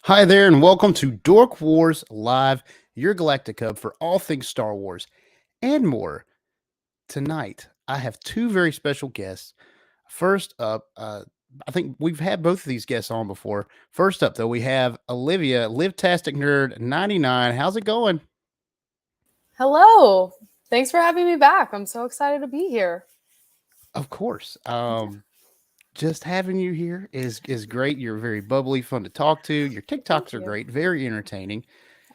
Hi there, and welcome to Dork Wars Live, your Galactic Hub for all things Star Wars and more. Tonight, I have two very special guests. First up, I think we've had both of these guests on before. First up, though, we have Olivia, Live-tastic Nerd 99. How's it going? Hello. Thanks for having me back. I'm so excited to be here. Of course. Just having you here is great. You're very bubbly, fun to talk to. Your Thank TikToks are you. great, very entertaining.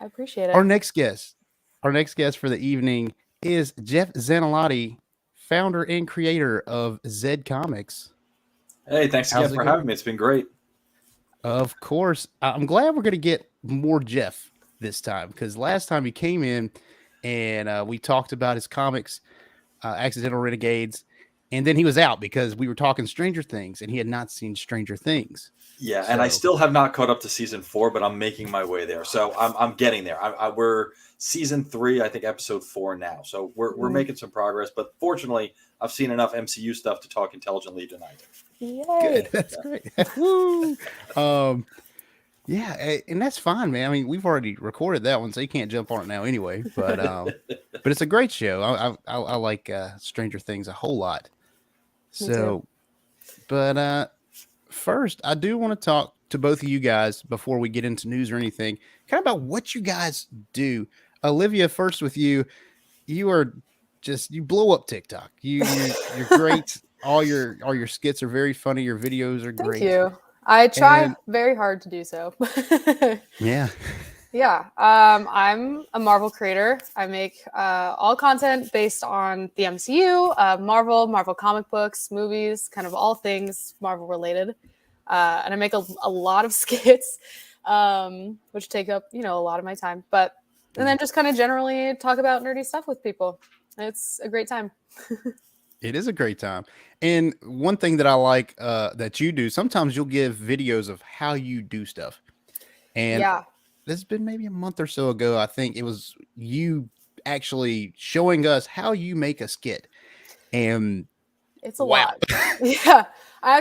I appreciate it. Our next guest, our next guest for the evening is Jeff Zanelotti, founder and creator of Zedcomics. Hey, thanks again How's it for going? having me. It's been great. Of course, I'm glad we're going to get more Jeff this time because last time he came in and we talked about his comics, Accidental Renegades, and then he was out because we were talking Stranger Things and he had not seen Stranger Things. Yeah, and I So still have not caught up to season 4, but I'm making my way there. So I'm getting there. We're season 3, I think episode 4 now. So we're making some progress. But fortunately, I've seen enough MCU stuff to talk intelligently tonight. Yay. good. That's great. Woo. Yeah, and that's fine, man. I mean, we've already recorded that one, so you can't jump on it now anyway. But it's a great show. I like Stranger Things a whole lot. Me too. So, but first, I do want to talk to both of you guys before we get into news or anything, kind of about what you guys do. Olivia, first with you. You are you blow up TikTok. You're great. All your skits are very funny. Your videos are Thank great. you. I try And very hard to do so. yeah. Yeah. I'm a Marvel creator. I make all content based on the MCU, Marvel comic books, movies, kind of all things Marvel related. And I make a lot of skits, which take up, a lot of my time. And then just kind of generally talk about nerdy stuff with people. It's a great time. It is a great time. And one thing that I like that you do, sometimes you'll give videos of how you do stuff. And Yeah. this has been maybe a month or so ago. I think it was you actually showing us how you make a skit. And It's a wow. lot. Yeah. I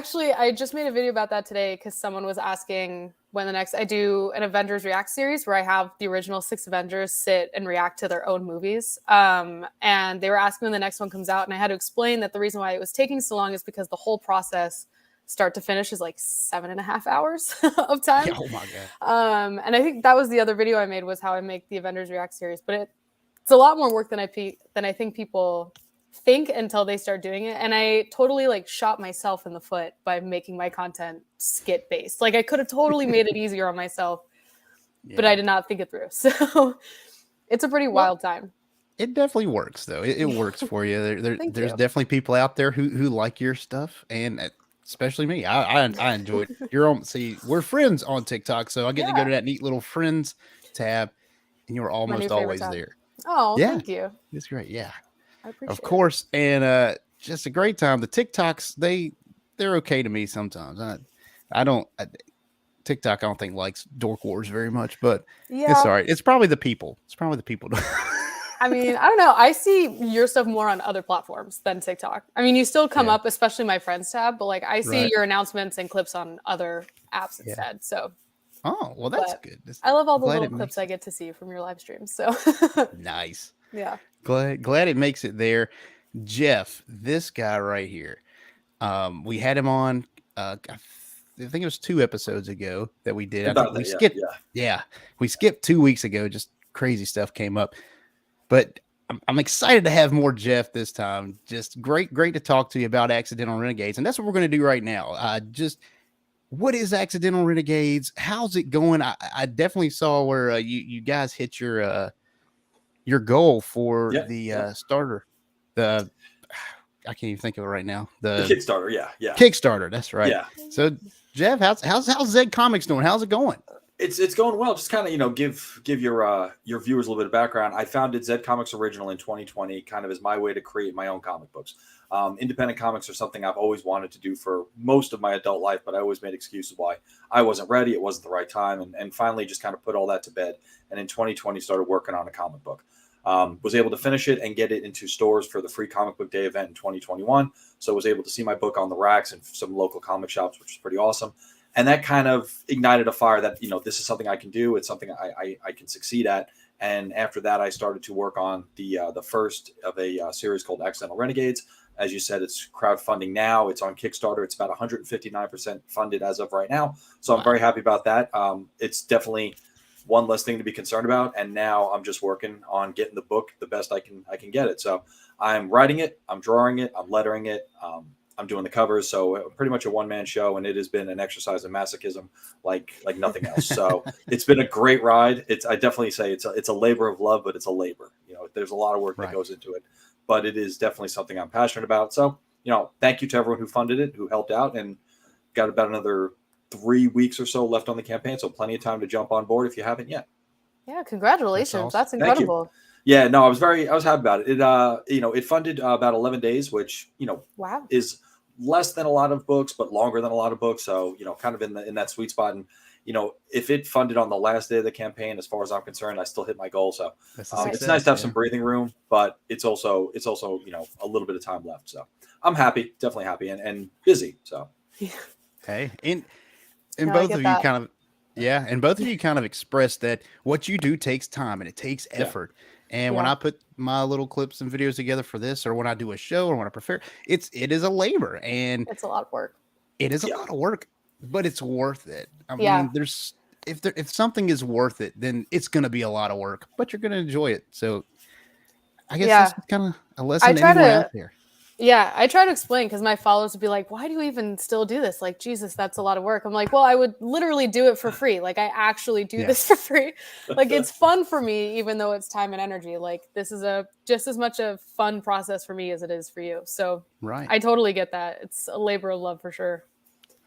just made a video about that today because someone was asking when I do an Avengers React series where I have the original 6 Avengers sit and react to their own movies. And they were asking when the next one comes out. And I had to explain that the reason why it was taking so long is because the whole process start to finish is like 7.5 hours of time. Oh my God. And I think that was the other video I made was how I make the Avengers React series. But it's a lot more work than I think people think until they start doing it. And I totally shot myself in the foot by making my content skit based. Like I could have totally made it easier on myself, but I did not think it through. So it's a pretty wild time. It definitely works though. It works for you. There's you. definitely people out there who like your stuff, and especially me. I enjoy it. See, we're friends on TikTok, so I get to go to that neat little friends tab, and you're almost always there. Oh, Yeah, thank you. it's great. Yeah, I appreciate of course, and just a great time. The TikToks they're okay to me sometimes. I don't. TikTok, I don't think likes Dork Wars very much, but it's all right. It's probably the people. I mean, I don't know. I see your stuff more on other platforms than TikTok. I mean, you still come up, especially my friends tab, but I see your announcements and clips on other apps instead. So, oh, well, that's good. I love all the little clips I get to see from your live streams. So nice. Yeah. Glad it makes it there. Jeff, this guy right here. We had him on. I think it was 2 episodes ago that we did. We skipped. Yeah, we skipped 2 weeks ago. Just crazy stuff came up. But I'm excited to have more Jeff this time. Just great to talk to you about Accidental Renegades. And that's what we're going to do right now. What is Accidental Renegades? How's it going? I definitely saw where you guys hit your goal for the starter. I can't even think of it right now. The Kickstarter, yeah. Kickstarter, that's right. Yeah. So Jeff, how's Zedcomics doing? How's it going? It's going well. Just kind of give your viewers a little bit of background. I founded Zedcomics Original in 2020, kind of as my way to create my own comic books. Independent comics are something I've always wanted to do for most of my adult life, but I always made excuses why I wasn't ready. It wasn't the right time, and finally just kind of put all that to bed. And in 2020, started working on a comic book. Was able to finish it and get it into stores for the free comic book day event in 2021. So was able to see my book on the racks and some local comic shops, which is pretty awesome. And that kind of ignited a fire that, this is something I can do. It's something I can succeed at. And after that, I started to work on the first of a series called Accidental Renegades. As you said, it's crowdfunding now. It's on Kickstarter. It's about 159% funded as of right now. So I'm very happy about that. It's definitely one less thing to be concerned about. And now I'm just working on getting the book the best I can get it. So I'm writing it, I'm drawing it, I'm lettering it. I'm doing the covers, so pretty much a one-man show, and it has been an exercise in masochism like nothing else. So it's been a great ride. I definitely say it's a labor of love, but it's a labor. There's a lot of work that goes into it, but it is definitely something I'm passionate about. So thank you to everyone who funded it, who helped out, and got about another 3 weeks or so left on the campaign. So plenty of time to jump on board if you haven't yet. Yeah, congratulations. That's incredible. Yeah, no, I was happy about it. It funded about 11 days, which, wow, is less than a lot of books, but longer than a lot of books. So, kind of in that sweet spot. And, if it funded on the last day of the campaign, as far as I'm concerned, I still hit my goal. So it's nice to have some breathing room, but it's also, a little bit of time left. So I'm happy, definitely happy and busy. So, hey, and both of you kind of, and both of you kind of expressed that what you do takes time and it takes effort. And when I put my little clips and videos together for this, or when I do a show, or when I prepare, it is a labor, and it's a lot of work. It is a lot of work, but it's worth it. I mean, if something is worth it, then it's going to be a lot of work, but you're going to enjoy it. So I guess that's kind of a lesson anywhere out there. Yeah, I try to explain, because my followers would be like, why do you even still do this? Like, Jesus, that's a lot of work. I'm like, well, I would literally do it for free. Like, I actually do this for free. Like, it's fun for me, even though it's time and energy. Like, this is just as much a fun process for me as it is for you. So I totally get that. It's a labor of love for sure.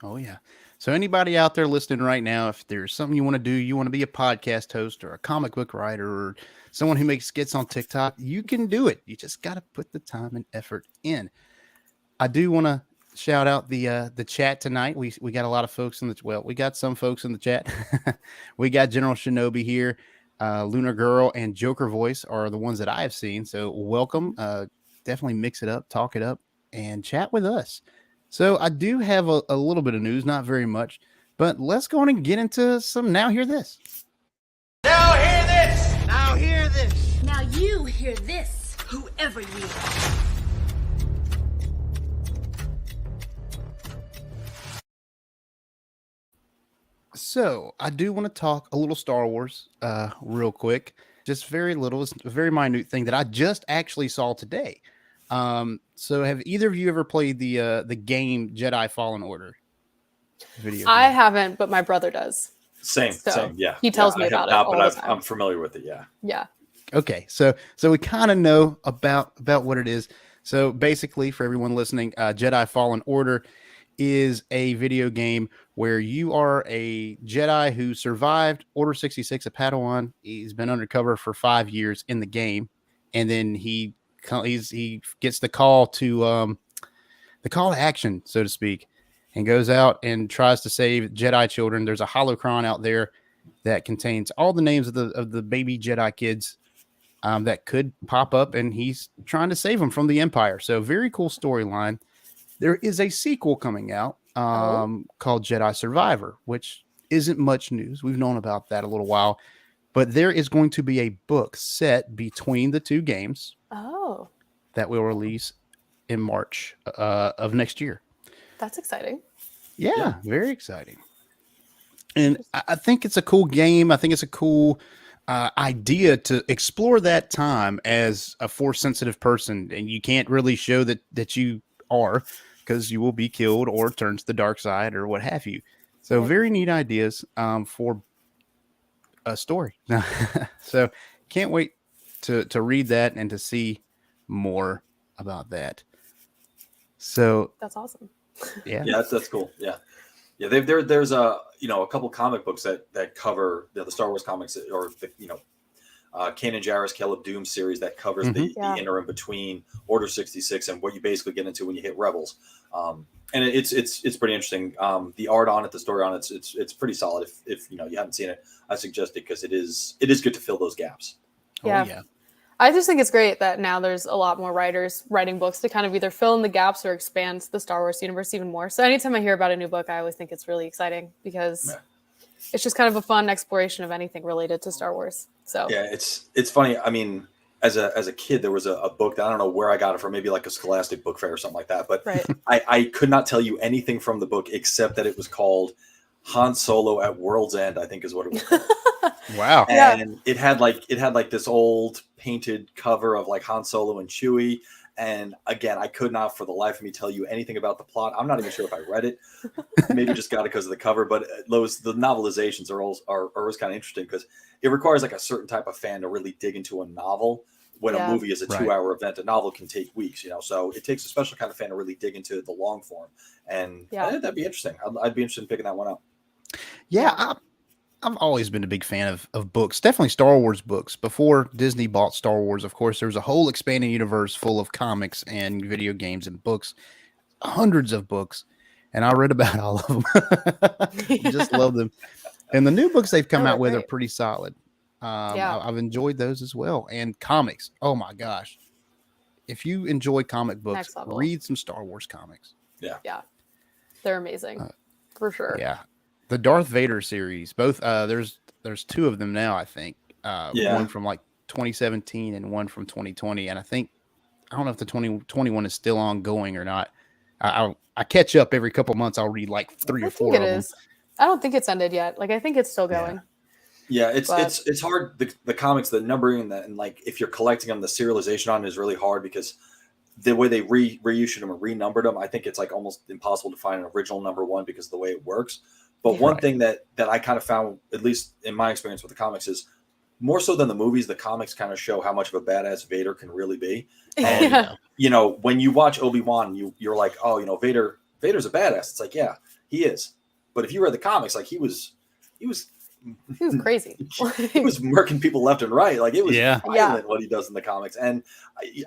Oh, yeah. So anybody out there listening right now, if there's something you want to do, you want to be a podcast host or a comic book writer or someone who makes skits on TikTok, you can do it. You just got to put the time and effort in. I do want to shout out the chat tonight. We got a lot of folks we got some folks in the chat. We got General Shinobi here. Lunar Girl and Joker Voice are the ones that I have seen. So welcome. Definitely mix it up, talk it up, and chat with us. So I do have a little bit of news, not very much, but let's go on and get into some Now Hear This. Now hear this! Now hear this! Now you hear this, whoever you are. So I do want to talk a little Star Wars real quick. Just very little. It's a very minute thing that I just actually saw today. So have either of you ever played the game Jedi Fallen Order video game? I haven't, but my brother does. Same. Yeah. He tells me about it all the time. I'm familiar with it. Yeah. Yeah. Okay. So we kind of know about what it is. So basically, for everyone listening, Jedi Fallen Order is a video game where you are a Jedi who survived Order 66, a Padawan. He's been undercover for 5 years in the game, and then he gets the call to action, so to speak, and goes out and tries to save Jedi children. There's a holocron out there that contains all the names of the baby Jedi kids that could pop up, and he's trying to save them from the Empire. So very cool storyline. There is a sequel coming out called Jedi Survivor, which isn't much news. We've known about that a little while, but there is going to be a book set between the two games. Oh, that will release in March of next year. That's exciting. Yeah, very exciting. And I think it's a cool game. I think it's a cool idea to explore that time as a Force-sensitive person, and you can't really show that you are, because you will be killed or turn to the dark side or what have you. So very neat ideas for a story. So can't wait to read that and to see more about that. So that's awesome. Yeah, that's cool. Yeah. There's a couple comic books that cover the Star Wars comics, or Kanan Jarrus, Caleb Doom series that covers the interim between Order 66 and what you basically get into when you hit Rebels. And it's pretty interesting. The art on it, the story on it, it's pretty solid. If you haven't seen it, I suggest it, because it is good to fill those gaps. Yeah. I just think it's great that now there's a lot more writers writing books to kind of either fill in the gaps or expand the Star Wars universe even more. So anytime I hear about a new book, I always think it's really exciting because it's just kind of a fun exploration of anything related to Star Wars. So yeah, it's funny. I mean, as a kid, there was a book that I don't know where I got it from, maybe like a Scholastic book fair or something like that. But I could not tell you anything from the book except that it was called Han Solo at World's End, I think is what it was called. Wow. And it had like this old painted cover of like Han Solo and Chewie. And again, I could not for the life of me tell you anything about the plot. I'm not even sure if I read it. Maybe just got it because of the cover. But the novelizations are always kind of interesting because it requires like a certain type of fan to really dig into a novel. When a movie is a 2-hour event, a novel can take weeks, so it takes a special kind of fan to really dig into the long form. And that'd be interesting. I'd be interested in picking that one up. Yeah, I've always been a big fan of books, definitely Star Wars books. Before Disney bought Star Wars, of course, there was a whole expanding universe full of comics and video games and books, hundreds of books. And I read about all of them. Just love them. And the new books they've come out with are pretty solid. I've enjoyed those as well. And comics. Oh my gosh. If you enjoy comic books, read some Star Wars comics. Yeah. They're amazing. For sure. Yeah. The Darth Vader series, both there's 2 of them now, I think. One from like 2017 and one from 2020. And I don't know if the 2021 is still ongoing or not. I catch up every couple months. I'll read like 3 or 4 of them. I don't think it's ended yet. Like I think it's still going. Yeah, it's hard. The comics, the numbering and like if you're collecting them, the serialization on it is really hard because the way they reissued them and renumbered them, I think it's like almost impossible to find an original number 1 because of the way it works. But one thing that I kind of found, at least in my experience with the comics, is more so than the movies, the comics kind of show how much of a badass Vader can really be. And when you watch Obi-Wan, you're like, oh, Vader's a badass. It's like, yeah, he is. But if you read the comics, like he was crazy. He was murking people left and right. Like it was violent what he does in the comics. And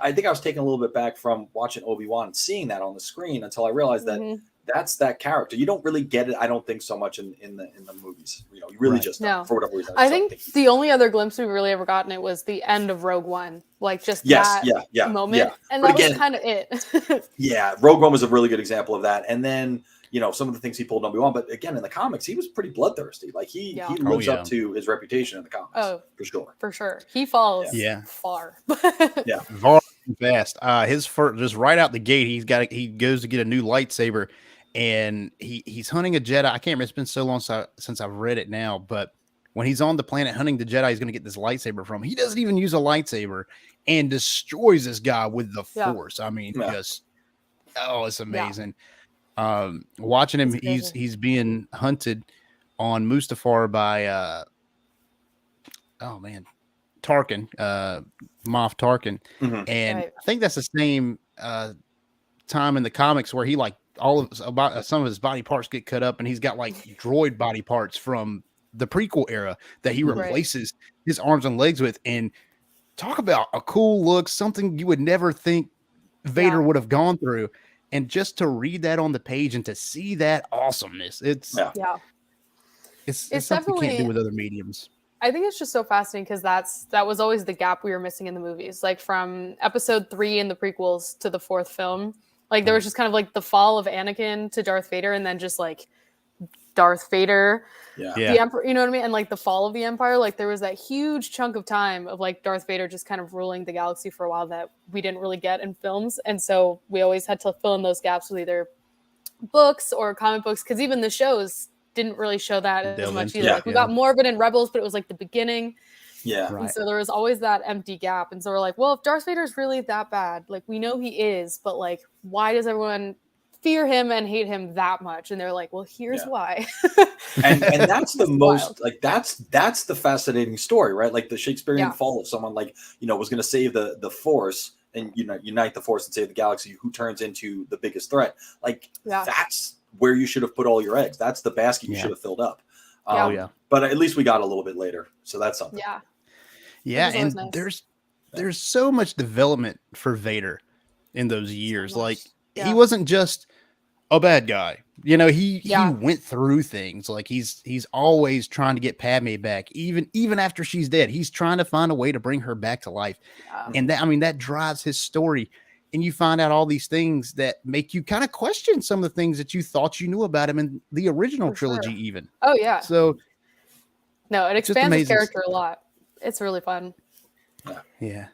I think I was taken a little bit back from watching Obi-Wan and seeing that on the screen until I realized that that's that character. You don't really get it, I don't think, so much in the movies. You really just don't, for whatever reason. I think the only other glimpse we've really ever gotten it was the end of Rogue One. Like just that moment. Yeah. And but that was kind of it. Yeah, Rogue One was a really good example of that. And then some of the things he pulled on Obi-Wan, but again, in the comics, he was pretty bloodthirsty. Like he lives up to his reputation in the comics. Oh, for sure. For sure. He falls far. Far and fast. His first, just right out the gate, he goes to get a new lightsaber, and he's hunting a Jedi. I can't remember. It's been so long since I've read it now, but when he's on the planet hunting the Jedi, he's going to get this lightsaber from. He doesn't even use a lightsaber and destroys this guy with the Force. I mean, it's amazing. Watching him, he's being hunted on Mustafar by Tarkin, Moff Tarkin, and I think that's the same time in the comics where he like some of his body parts get cut up, and he's got like droid body parts from the prequel era that he replaces his arms and legs with. And talk about a cool look, something you would never think Vader would have gone through. And just to read that on the page and to see that awesomeness, it's something you can't do with other mediums. I think it's just so fascinating because that was always the gap we were missing in the movies. Like from episode 3 in the prequels to the 4th film, like there was just kind of like the fall of Anakin to Darth Vader, and then just like Darth Vader, the Emperor, you know what I mean? And like the fall of the Empire, like there was that huge chunk of time of like Darth Vader just kind of ruling the galaxy for a while that we didn't really get in films. And so we always had to fill in those gaps with either books or comic books, because even the shows didn't really show that as much either. We got more of it in Rebels, but it was like the beginning. Yeah. And so there was always that empty gap. And so we're like, well, if Darth Vader is really that bad, like we know he is, but like, why does everyone fear him and hate him that much? And they're like, well, here's why. and that's the most like that's the fascinating story, right? Like the Shakespearean fall of someone like was going to save the Force and unite the Force and save the galaxy, who turns into the biggest threat. Like that's where you should have put all your eggs. That's the basket you should have filled up. But at least we got a little bit later, so that's something. And nice. there's so much development for Vader in those years. Like he wasn't just a bad guy. You know, he went through things. Like he's always trying to get Padme back, even after she's dead. He's trying to find a way to bring her back to life, and that drives his story. And you find out all these things that make you kind of question some of the things that you thought you knew about him in the original trilogy, even. Oh yeah. So no, it expands the character a lot. It's really fun. Yeah,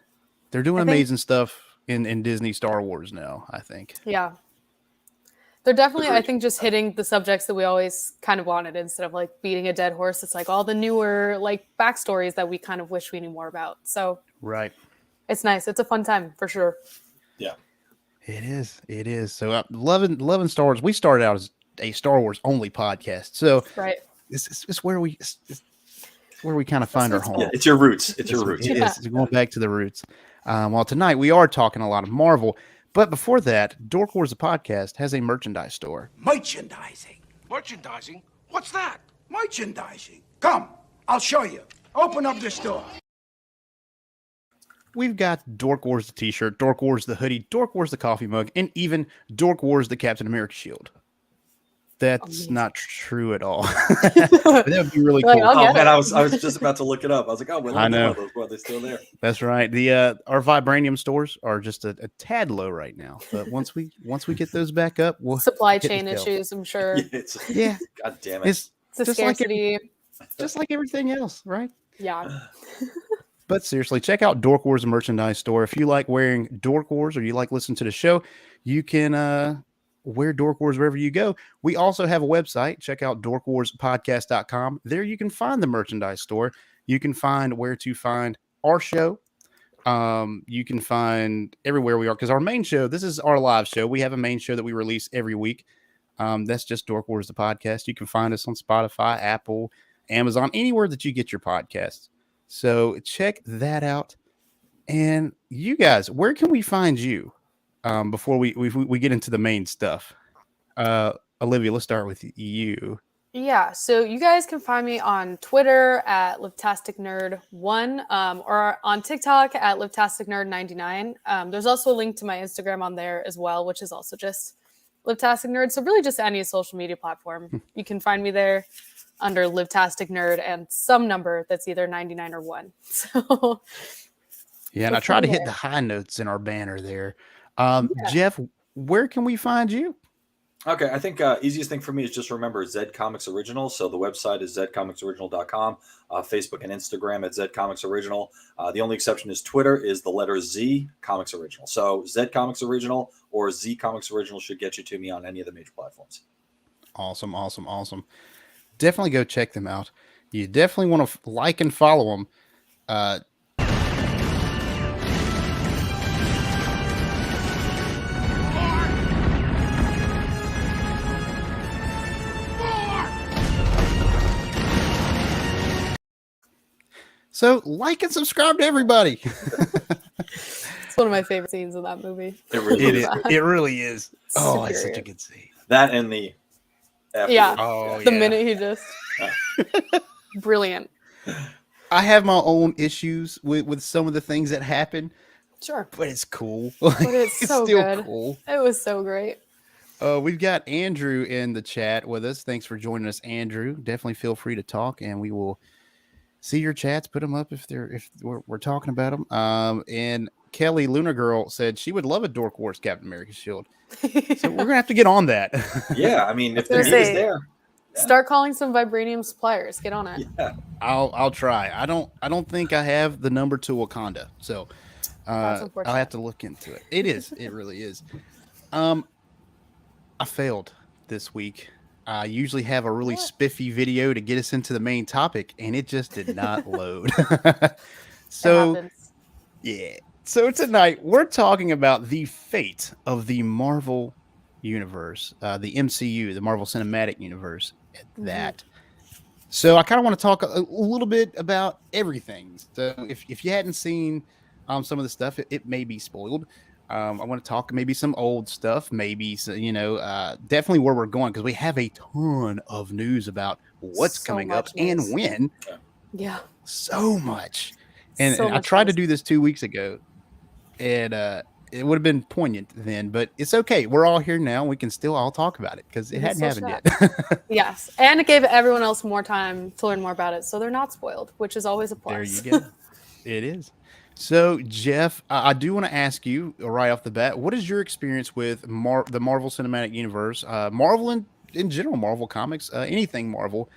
they're doing amazing stuff in Disney Star Wars now, I think. Yeah. They're definitely, I think, just hitting the subjects that we always kind of wanted instead of like beating a dead horse. It's like all the newer like backstories that we kind of wish we knew more about. So right, it's nice. It's a fun time for sure. Yeah, it is. It is. So loving Star Wars. We started out as a Star Wars only podcast. So right, it's where we kind of find our home. Yeah, it's your roots. It's your roots. It is. It's going back to the roots. Well, tonight we are talking a lot of Marvel. But before that, Dork Wars, the podcast, has a merchandise store. Merchandising. Merchandising? What's that? Merchandising. Come, I'll show you. Open up the store. We've got Dork Wars, the t-shirt, Dork Wars, the hoodie, Dork Wars, the coffee mug, and even Dork Wars, the Captain America shield. That's not true at all. That would be really cool. Oh man, I was just about to look it up. I was like, oh, well, I know those. Well, they're still there. That's right. The our vibranium stores are just a tad low right now, but once we get those back up, we'll supply chain issues. I'm sure. Yeah. God damn it. It's a scarcity. Just like everything else, right? Yeah. But seriously, check out Dork Wars merchandise store. If you like wearing Dork Wars or you like listening to the show, you can wear Dork Wars wherever you go. We also have a website. Check out dorkwarspodcast.com. There you can find the merchandise store. You can find where to find our show. You can find everywhere we are, because our main show, this is our live show. We have a main show that we release every week. That's just Dork Wars, the podcast. You can find us on Spotify, Apple, Amazon, anywhere that you get your podcasts. So check that out. And you guys, where can we find you? Before we get into the main stuff, Olivia, let's start with you. Yeah, so you guys can find me on Twitter at LivtasticNerd1 or on TikTok at LivtasticNerd99. There's also a link to my Instagram on there as well, which is also just LivtasticNerd. So really just any social media platform. You can find me there under LivtasticNerd and some number that's either 99 or 1. So yeah, and I try to hit the high notes in our banner there. Jeff, where can we find you? Okay, I think easiest thing for me is just remember Zedcomics Original. So the website is zedcomicsoriginal.com, Facebook and Instagram at Zedcomics Original. The only exception is Twitter is the letter Z Comics Original. So Zedcomics Original or Z Comics Original should get you to me on any of the major platforms. Awesome. Definitely go check them out. You definitely want to like and follow them. So like and subscribe to everybody. It's one of my favorite scenes in that movie. It really is. It really is. Oh, it's such a good scene. That and the the minute he just brilliant. I have my own issues with some of the things that happen. Sure, but it's cool. But it's so still good. Cool. It was so great. We've got Andrew in the chat with us. Thanks for joining us, Andrew. Definitely feel free to talk, and we will see your chats. Put them up if we're talking about them. And Kelly Luna Girl said she would love a Dork Wars Captain America shield. So we're gonna have to get on that. Yeah, I mean, if the need is there, start calling some vibranium suppliers. Get on it. Yeah, I'll try. I don't think I have the number to Wakanda, so I'll have to look into it. It really is. I failed this week. I usually have a really spiffy video to get us into the main topic, and it just did not load. So, yeah. So tonight we're talking about the fate of the Marvel universe, the MCU, the Marvel Cinematic Universe. At that. So I kind of want to talk a little bit about everything. So if you hadn't seen some of the stuff, it may be spoiled. I want to talk maybe some old stuff, maybe, definitely where we're going, because we have a ton of news about what's coming up and when. Yeah. So much. And I tried to do this 2 weeks ago, and it would have been poignant then, but it's okay. We're all here now. We can still all talk about it because it hadn't happened yet. Yes. And it gave everyone else more time to learn more about it. So they're not spoiled, which is always a plus. There you go. It is. So, Jeff, I do want to ask you right off the bat, what is your experience with the Marvel Cinematic Universe, Marvel in general, Marvel Comics, anything Marvel,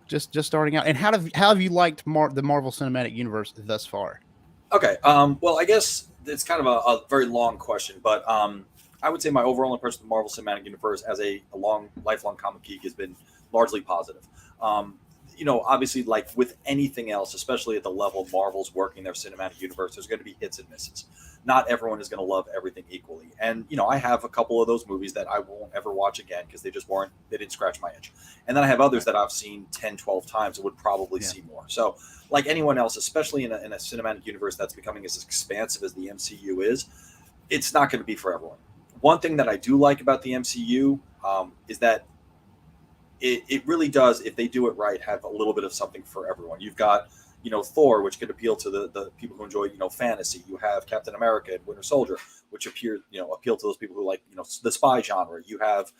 just starting out, and how have you liked the Marvel Cinematic Universe thus far? Okay. Well, I guess it's kind of a very long question, but I would say my overall impression of the Marvel Cinematic Universe as a lifelong comic geek has been largely positive. Obviously, like with anything else, especially at the level Marvel's working their cinematic universe, there's going to be hits and misses. Not everyone is going to love everything equally. And, I have a couple of those movies that I won't ever watch again because they didn't scratch my itch. And then I have others that I've seen 10, 12 times and would probably see more. So like anyone else, especially in a cinematic universe that's becoming as expansive as the MCU is, it's not going to be for everyone. One thing that I do like about the MCU is that it really does, if they do it right, have a little bit of something for everyone. You've got, Thor, which could appeal to the people who enjoy, fantasy. You have Captain America and Winter Soldier, which appeal to those people who like, the spy genre. You have,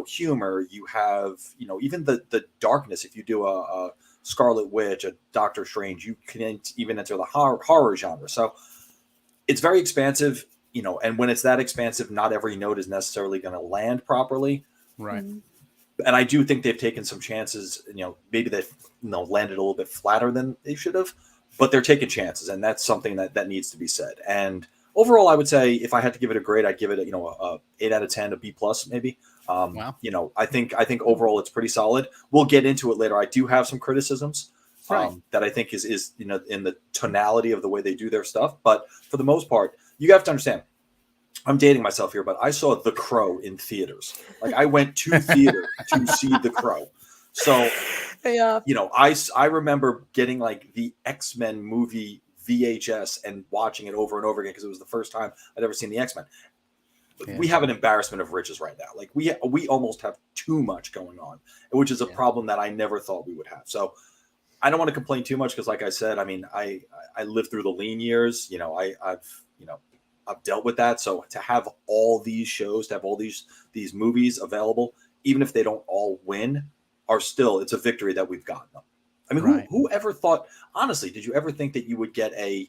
humor. You have, even the darkness. If you do a Scarlet Witch, a Doctor Strange, you can even enter the horror genre. So it's very expansive, and when it's that expansive, not every note is necessarily going to land properly. Right. Mm-hmm. And I do think they've taken some chances. Maybe they've landed a little bit flatter than they should have, but they're taking chances, and that's something that needs to be said. And overall, I would say if I had to give it a grade, I'd give it a 8 out of 10, a B plus maybe. Wow. I think overall it's pretty solid. We'll get into it later. I do have some criticisms that I think is in the tonality of the way they do their stuff, but for the most part, you have to understand. I'm dating myself here, but I saw The Crow in theaters. Like I went to theater to see The Crow. So, yeah, I remember getting like the X-Men movie VHS and watching it over and over again because it was the first time I'd ever seen the X-Men. Yeah. We have an embarrassment of riches right now. Like we almost have too much going on, which is a problem that I never thought we would have. So I don't want to complain too much because, like I said, I mean, I lived through the lean years. I've dealt with that. So to have all these shows, to have all these movies available, even if they don't all win, it's a victory that we've gotten them. I mean, who ever thought, honestly, did you ever think that you would get a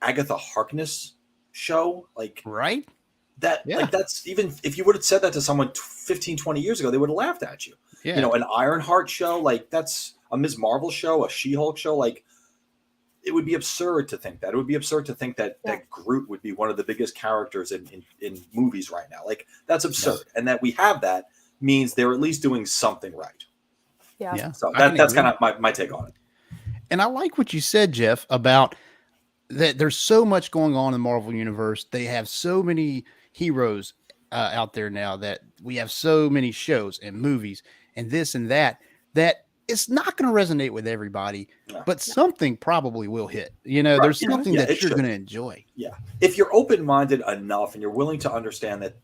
Agatha Harkness show? Like, right. Like that's, even if you would have said that to someone 15, 20 years ago, they would have laughed at you. Yeah. An Ironheart show, like that's a Ms. Marvel show, a She-Hulk show, like, it would be absurd to think that. It would be absurd to think that Groot would be one of the biggest characters in movies right now. Like, that's absurd. And that we have that means they're at least doing something right. Yeah. So that's kind of my take on it. And I like what you said, Jeff, about that there's so much going on in the Marvel Universe. They have so many heroes out there now that we have so many shows and movies and this and that it's not going to resonate with everybody, but something probably will hit. There's something that you're going to enjoy. Yeah. If you're open-minded enough and you're willing to understand that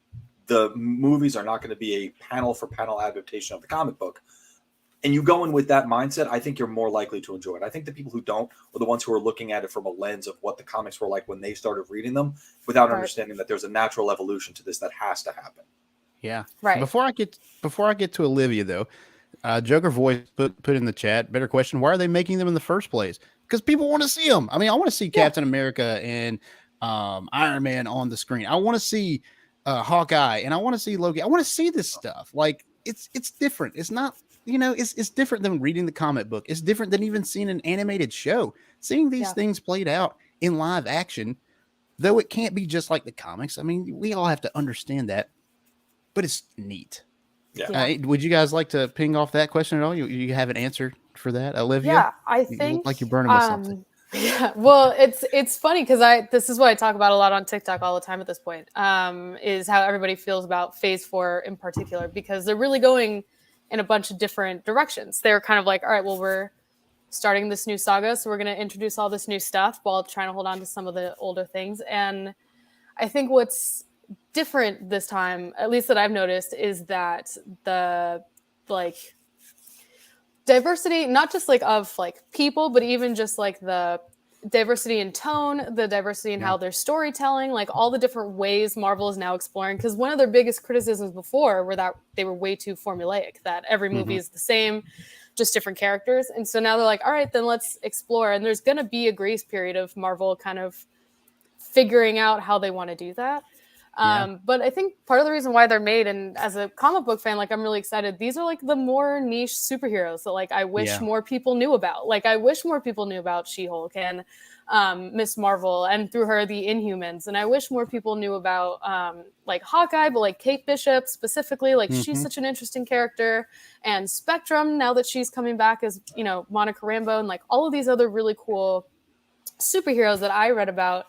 the movies are not going to be a panel for panel adaptation of the comic book, and you go in with that mindset, I think you're more likely to enjoy it. I think the people who don't are the ones who are looking at it from a lens of what the comics were like when they started reading them without understanding that there's a natural evolution to this that has to happen. Yeah. Right. Before I get to Olivia, though, Joker Voice put in the chat, better question, why are they making them in the first place? Because people want to see them. I mean, I want to see Captain America and Iron Man on the screen. I want to see Hawkeye, and I want to see Loki. I want to see this stuff. Like, it's different. It's not, it's different than reading the comic book. It's different than even seeing an animated show. Seeing these things played out in live action, though it can't be just like the comics. I mean, we all have to understand that, but it's neat. Yeah. Would you guys like to ping off that question at all? You have an answer for that, Olivia? Yeah, I You think look like you're burning with something. Yeah, well, it's funny because this is what I talk about a lot on TikTok all the time at this point. Is how everybody feels about Phase 4 in particular, because they're really going in a bunch of different directions. They're kind of like, all right, well, we're starting this new saga, so we're going to introduce all this new stuff while trying to hold on to some of the older things. And I think what's different this time, at least that I've noticed, is that the diversity, not just of people, but even just the diversity in tone, the diversity in how they're storytelling, like all the different ways Marvel is now exploring. Because one of their biggest criticisms before were that they were way too formulaic, that every movie is the same, just different characters. And so now they're like, all right, then let's explore. And there's going to be a grace period of Marvel kind of figuring out how they want to do that. But I think part of the reason why they're made, and as a comic book fan, like I'm really excited. These are like the more niche superheroes that like I wish more people knew about. Like I wish more people knew about She-Hulk and Miss Marvel, and through her the Inhumans. And I wish more people knew about like Hawkeye, but like Kate Bishop specifically. Like she's such an interesting character, and Spectrum now that she's coming back as Monica Rambeau, and like all of these other really cool superheroes that I read about.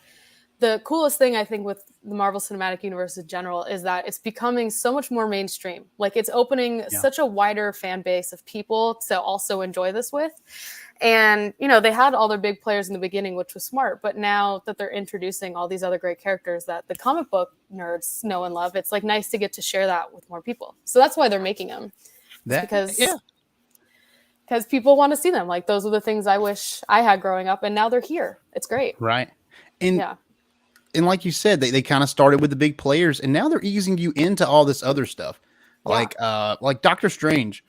The coolest thing I think with the Marvel Cinematic Universe in general is that it's becoming so much more mainstream. Like it's opening such a wider fan base of people to also enjoy this with. And, they had all their big players in the beginning, which was smart. But now that they're introducing all these other great characters that the comic book nerds know and love, it's like nice to get to share that with more people. So that's why they're making them. Because people want to see them. Like those are the things I wish I had growing up, and now they're here. It's great. Right. And like you said, they kind of started with the big players, and now they're easing you into all this other stuff. Like Doctor Strange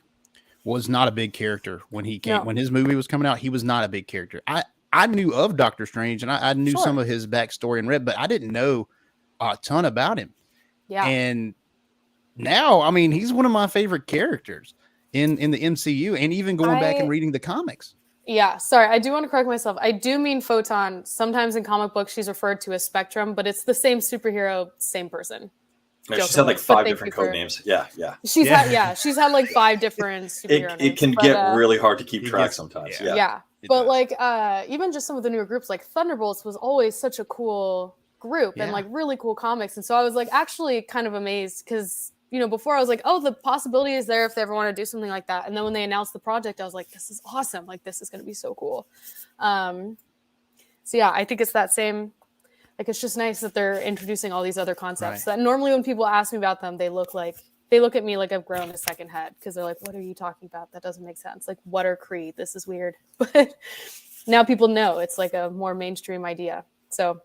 was not a big character when he came. When his movie was coming out, he was not a big character. I knew of Doctor Strange, and I knew some of his backstory and read, but I didn't know a ton about him. Yeah. And now, I mean, he's one of my favorite characters in the MCU, and even going back and reading the comics. Yeah, sorry, I do want to correct myself. I do mean Photon. Sometimes in comic books, she's referred to as Spectrum, but it's the same superhero, same person. No, she's had like 5 different code names. Yeah. She's had like 5 different superhero names. It can get really hard to keep track sometimes. Yeah. But like even just some of the newer groups, like Thunderbolts was always such a cool group and like really cool comics. And so I was like actually kind of amazed because before I was like, oh, the possibility is there if they ever want to do something like that. And then when they announced the project, I was like, this is awesome. Like, this is going to be so cool. So yeah, I think it's that same, like, it's just nice that they're introducing all these other concepts that normally when people ask me about them, they look at me like I've grown a second head because they're like, what are you talking about? That doesn't make sense. Like, what are Kree? This is weird. But now people know it's like a more mainstream idea. So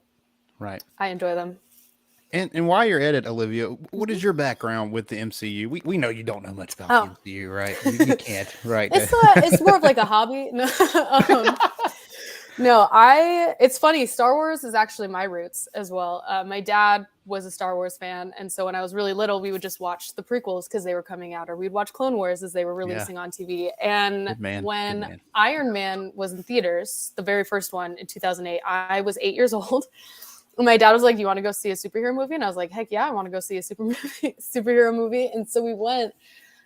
I enjoy them. And while you're at it, Olivia, what is your background with the MCU? We know you don't know much about the MCU, right? You can't, right? It's more of like a hobby. No, it's funny. Star Wars is actually my roots as well. My dad was a Star Wars fan. And so when I was really little, we would just watch the prequels because they were coming out, or we'd watch Clone Wars as they were releasing on TV. And when Iron Man was in theaters, the very first one in 2008, I was 8 years old. My dad was like, you want to go see a superhero movie? And I was like, heck yeah, I want to go see a superhero movie. And so we went,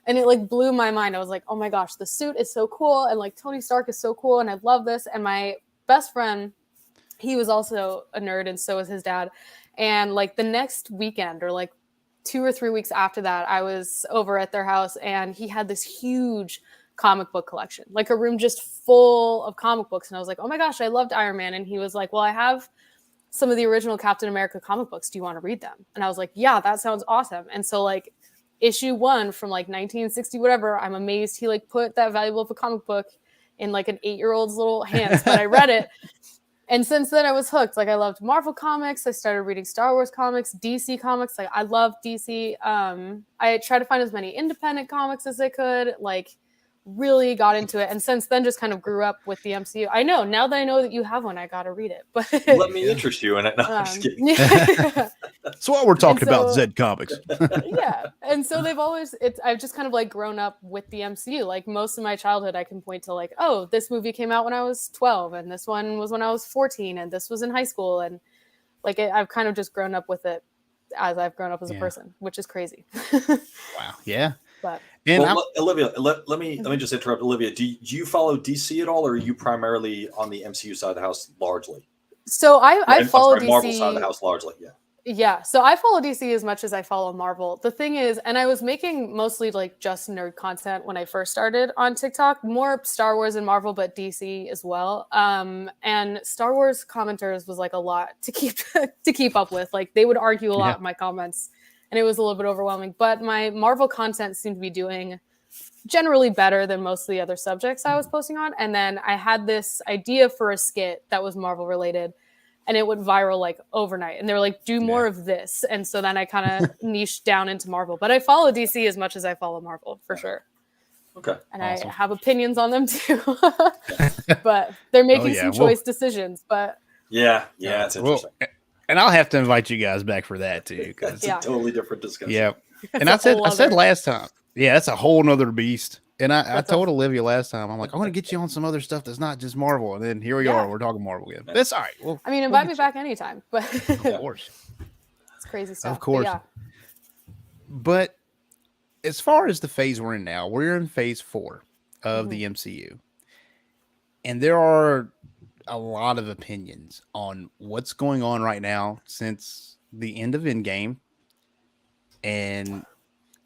and it like blew my mind. I was like, oh my gosh, the suit is so cool. And like Tony Stark is so cool. And I love this. And my best friend, he was also a nerd, and so was his dad. And like the next weekend, or like 2 or 3 weeks after that, I was over at their house, and he had this huge comic book collection, like a room just full of comic books. And I was like, oh my gosh, I loved Iron Man. And he was like, well, I have some of the original Captain America comic books. Do you want to read them? And I was like, yeah, that sounds awesome. And so like issue 1 from like 1960, whatever, I'm amazed he like put that valuable of a comic book in like an 8-year-old's little hands, but I read it. And since then I was hooked. Like I loved Marvel comics. I started reading Star Wars comics, DC comics. Like I love DC. I tried to find as many independent comics as I could, like really got into it. And since then just kind of grew up with the MCU. I know, now that I know that you have one, I got to read it. But let me interest you in it. No, I'm just kidding. So while we're talking about Zedcomics. Yeah. And so I've just kind of like grown up with the MCU. Like most of my childhood, I can point to like, oh, this movie came out when I was 12, and this one was when I was 14, and this was in high school. And like, I've kind of just grown up with it as I've grown up as a person, which is crazy. Wow. Yeah. But Olivia, let me just interrupt. Olivia, do you follow DC at all, or are you primarily on the MCU side of the house largely? So I follow DC. Marvel side of the house largely, yeah. Yeah, so I follow DC as much as I follow Marvel. The thing is, and I was making mostly like just nerd content when I first started on TikTok, more Star Wars and Marvel, but DC as well. And Star Wars commenters was like a lot to keep up with. Like they would argue a lot in my comments, and it was a little bit overwhelming. But my Marvel content seemed to be doing generally better than most of the other subjects I was posting on. And then I had this idea for a skit that was Marvel related, and it went viral like overnight. And they were like, do more of this. And so then I kind of niched down into Marvel. But I follow DC as much as I follow Marvel, for sure. Okay. And awesome. I have opinions on them too. But they're making some choice decisions. But yeah, it's interesting. And I'll have to invite you guys back for that too. It's a totally different discussion. Yeah. And I said last time, that's a whole nother beast. And I told Olivia last time, I'm like, I'm going to get you on some other stuff that's not just Marvel. And then here we are, we're talking Marvel again. That's all right. Well, I mean, invite me back anytime. But of course. It's crazy stuff. Of course. But as far as the phase we're in now, we're in phase 4 of the MCU. And there are a lot of opinions on what's going on right now since the end of Endgame. And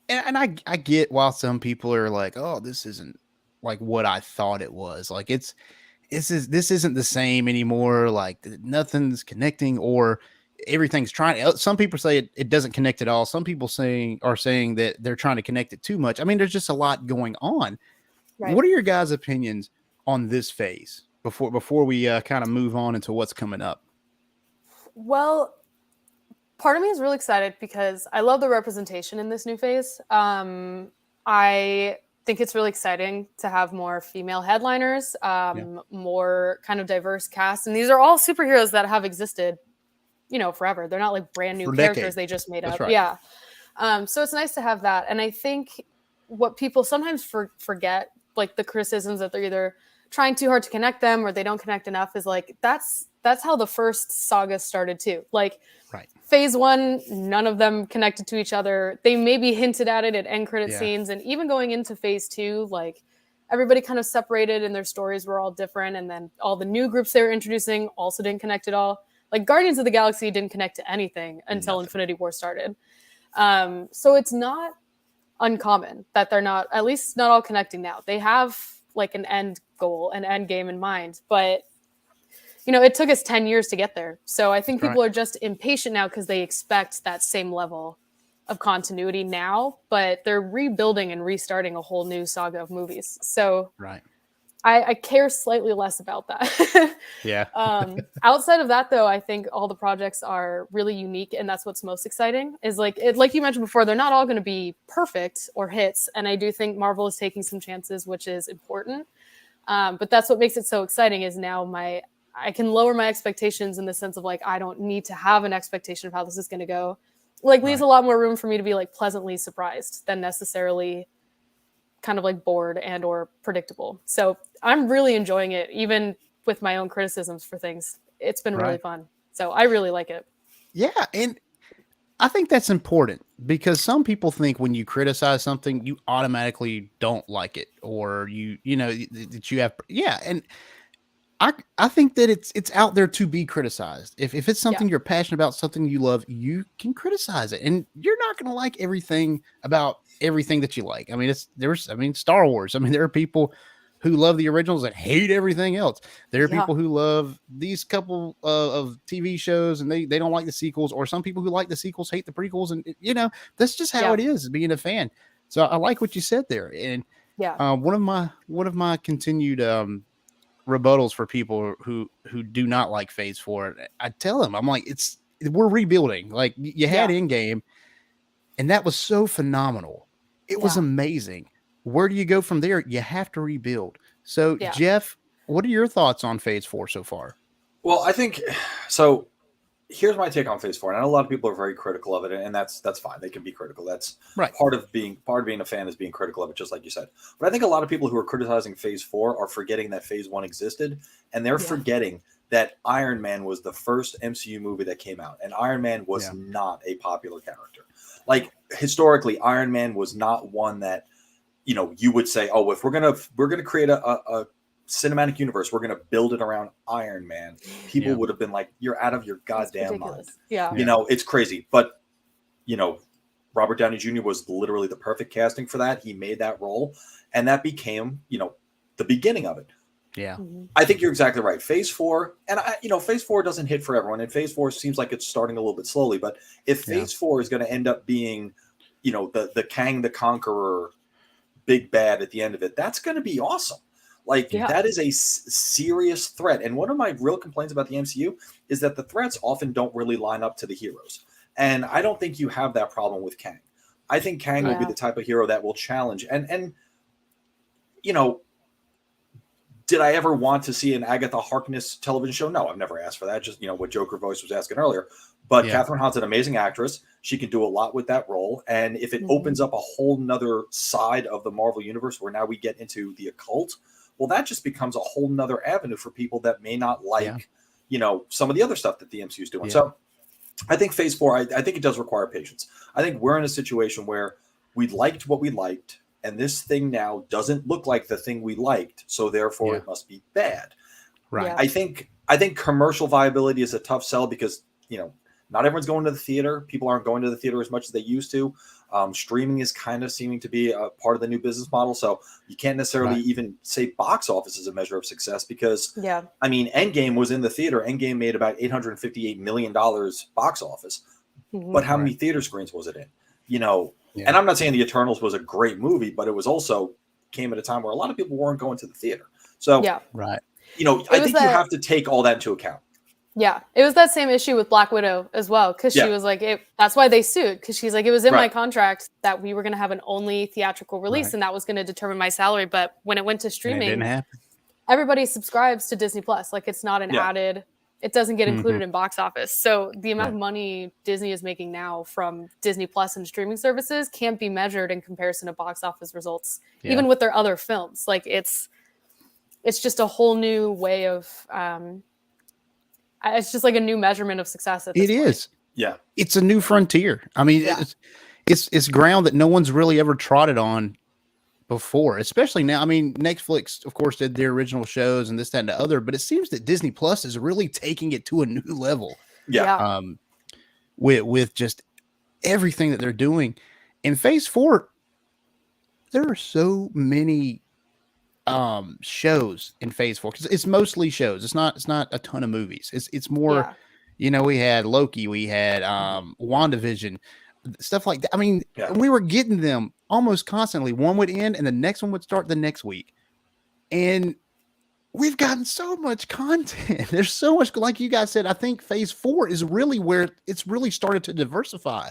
I get why some people are like, oh, this isn't like what I thought it was. Like this isn't the same anymore. Like nothing's connecting, or everything's trying. Some people say it doesn't connect at all. Some people are saying that they're trying to connect it too much. I mean, there's just a lot going on. Right. What are your guys' opinions on this phase before we kind of move on into what's coming up? Well, part of me is really excited because I love the representation in this new phase. I think it's really exciting to have more female headliners, more kind of diverse cast. And these are all superheroes that have existed, forever. They're not like brand new characters they just made up. Right. Yeah. So it's nice to have that. And I think what people sometimes forget, like the criticisms that they're either trying too hard to connect them or they don't connect enough, is like, that's how the first saga started too. Like, right. Phase 1, none of them connected to each other. They maybe hinted at it at end credit scenes. And even going into phase 2, like everybody kind of separated and their stories were all different. And then all the new groups they were introducing also didn't connect at all. Like Guardians of the Galaxy didn't connect to anything until Infinity War started. So it's not uncommon that they're not, at least not all connecting now. They have like an end goal, an end game in mind, but it took us 10 years to get there. So I think people are just impatient now because they expect that same level of continuity now, but they're rebuilding and restarting a whole new saga of movies. So I care slightly less about that. Outside of that, though, I think all the projects are really unique, and that's what's most exciting. Is like you mentioned before, they're not all going to be perfect or hits, and I do think Marvel is taking some chances, which is important. But that's what makes it so exciting. Is now I can lower my expectations in the sense of like I don't need to have an expectation of how this is going to go. Like leaves a lot more room for me to be like pleasantly surprised than necessarily kind of like bored and or predictable. So I'm really enjoying it, even with my own criticisms for things. It's been really fun. So I really like it. Yeah. And I think that's important because some people think when you criticize something, you automatically don't like it, or that you have. Yeah. And I think that it's out there to be criticized. If it's something you're passionate about, something you love, you can criticize it, and you're not going to like everything about everything that you like. I mean, Star Wars. I mean, there are people who love the originals and hate everything else. There are people who love these couple of TV shows and they don't like the sequels, or some people who like the sequels hate the prequels, and that's just how it is being a fan. So I like what you said there, and one of my continued rebuttals for people who do not like phase 4, I tell them, I'm like, we're rebuilding. Like you had Endgame, and that was so phenomenal. It was amazing. Where do you go from there? You have to rebuild. So Jeff, what are your thoughts on phase 4 so far? Well, I think so. Here's my take on phase 4. And I know a lot of people are very critical of it, and that's fine. They can be critical. That's part of being a fan is being critical of it, just like you said. But I think a lot of people who are criticizing phase 4 are forgetting that phase 1 existed, and they're forgetting that Iron Man was the first MCU movie that came out, and Iron Man was not a popular character. Like historically, Iron Man was not one that you would say, oh, if we're gonna create a cinematic universe, we're going to build it around Iron Man. People would have been like, you're out of your goddamn mind. It's crazy. But Robert Downey Jr. was literally the perfect casting for that. He made that role, and that became the beginning of it. I think you're exactly right. Phase 4, and phase 4 doesn't hit for everyone, and phase 4 seems like it's starting a little bit slowly, but if phase 4 is going to end up being the Kang the Conqueror big bad at the end of it, that's going to be awesome. Like that is a serious threat. And one of my real complaints about the MCU is that the threats often don't really line up to the heroes. And I don't think you have that problem with Kang. I think Kang will be the type of hero that will challenge. And you know, did I ever want to see an Agatha Harkness television show? No, I've never asked for that. Just, you know, what Joker Voice was asking earlier. But Catherine Hahn's an amazing actress. She can do a lot with that role. And if it opens up a whole nother side of the Marvel universe where now we get into the occult, well, that just becomes a whole nother avenue for people that may not like, you know, some of the other stuff that the MCU is doing. So I think Phase 4, I think it does require patience. I think we're in a situation where we liked what we liked, and this thing now doesn't look like the thing we liked, so therefore it must be bad. Right. I think commercial viability is a tough sell because, you know, not everyone's going to the theater. People aren't going to the theater as much as they used to. Streaming is kind of seeming to be a part of the new business model. So you can't necessarily even say box office is a measure of success because, I mean, Endgame was in the theater. Endgame made about $858 million box office. But how many theater screens was it in? You know, and I'm not saying The Eternals was a great movie, but it was also came at a time where a lot of people weren't going to the theater. So, you know, I think you have to take all that into account. Yeah, it was that same issue with Black Widow as well, because she was like, that's why they sued, because she's like, it was in my contract that we were going to have an only theatrical release, and that was going to determine my salary. But when it went to streaming, it didn't happen. Everybody subscribes to Disney Plus. Like, it's not an added, it doesn't get included in box office. So the amount of money Disney is making now from Disney Plus and streaming services can't be measured in comparison to box office results, even with their other films. Like, it's just a whole new way of it's just like a new measurement of success at this point. Is. Yeah. It's a new frontier. I mean, it's ground that no one's really ever trotted on before, especially now. I mean, Netflix, of course, did their original shows and this, that, and the other, but it seems that Disney Plus is really taking it to a new level. Yeah. With just everything that they're doing. In Phase 4, there are so many shows in Phase 4 because it's mostly shows. It's not a ton of movies. It's more, you know, we had Loki, we had WandaVision, stuff like that. I mean, we were getting them almost constantly. One would end and the next one would start the next week. And we've gotten so much content. There's so much, like you guys said, I think Phase 4 is really where it's really started to diversify,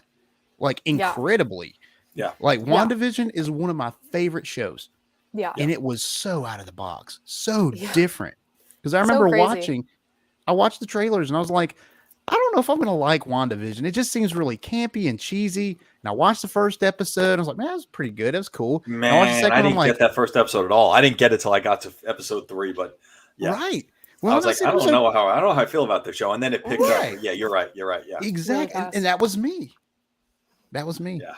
like incredibly. Yeah. Like WandaVision is one of my favorite shows. Yeah. And it was so out of the box, so different. Because I remember I watched the trailers and I was like, I don't know if I'm going to like WandaVision. It just seems really campy and cheesy. And I watched the first episode. I was like, man, that was pretty good. It was cool. Man, I didn't get that first episode at all. I didn't get it till I got to episode 3, but Right. Well, I was like, I don't know how I feel about the show. And then it picked up. Yeah, you're right. Yeah. Exactly. And that was me. Yeah.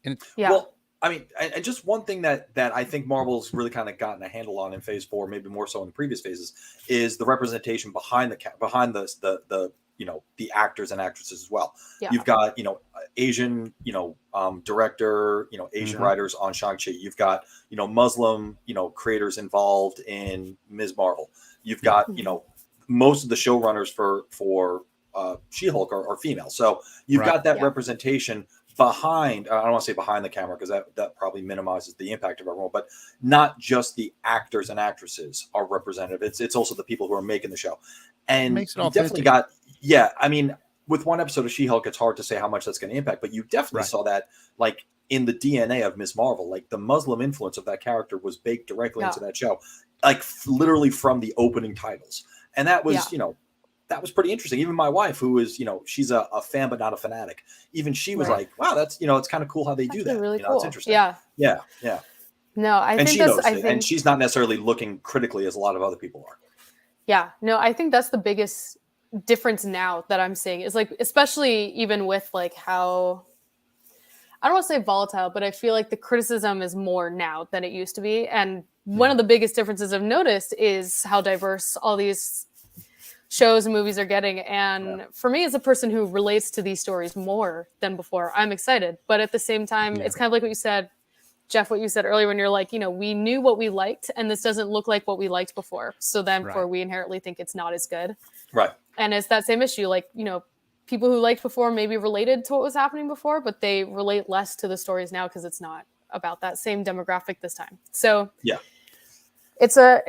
And well, I mean, and just one thing that I think Marvel's really kind of gotten a handle on in Phase 4, maybe more so in the previous phases, is the representation behind the you know, the actors and actresses as well. Yeah. You've got, you know, Asian, you know, director, you know, Asian writers on Shang-Chi. You've got, you know, Muslim, you know, creators involved in Ms. Marvel. You've got, you know, most of the showrunners for She-Hulk are female. So you've got that representation behind, I don't want to say behind the camera because that probably minimizes the impact of everyone, but not just the actors and actresses are representative. It's also the people who are making the show. And you definitely got, I mean, with one episode of She-Hulk, it's hard to say how much that's going to impact, but you definitely saw that like in the DNA of Ms. Marvel, like the Muslim influence of that character was baked directly into that show, like literally from the opening titles. And that was, you know, that was pretty interesting. Even my wife, who is, you know, she's a fan, but not a fanatic. Even she was like, wow, that's, you know, it's kind of cool how they do that. Really cool. It's interesting. Yeah. No, I think that's, and she's not necessarily looking critically as a lot of other people are. Yeah, no, I think that's the biggest difference now that I'm seeing is like, especially even with like how, I don't want to say volatile, but I feel like the criticism is more now than it used to be. And one of the biggest differences I've noticed is how diverse all these shows and movies are getting. And for me, as a person who relates to these stories more than before, I'm excited. But at the same time, it's kind of like what you said, Jeff, what you said earlier when you're like, you know, we knew what we liked and this doesn't look like what we liked before. So then we inherently think it's not as good. Right. And it's that same issue. Like, you know, people who liked before maybe related to what was happening before, but they relate less to the stories now because it's not about that same demographic this time. So yeah. It's a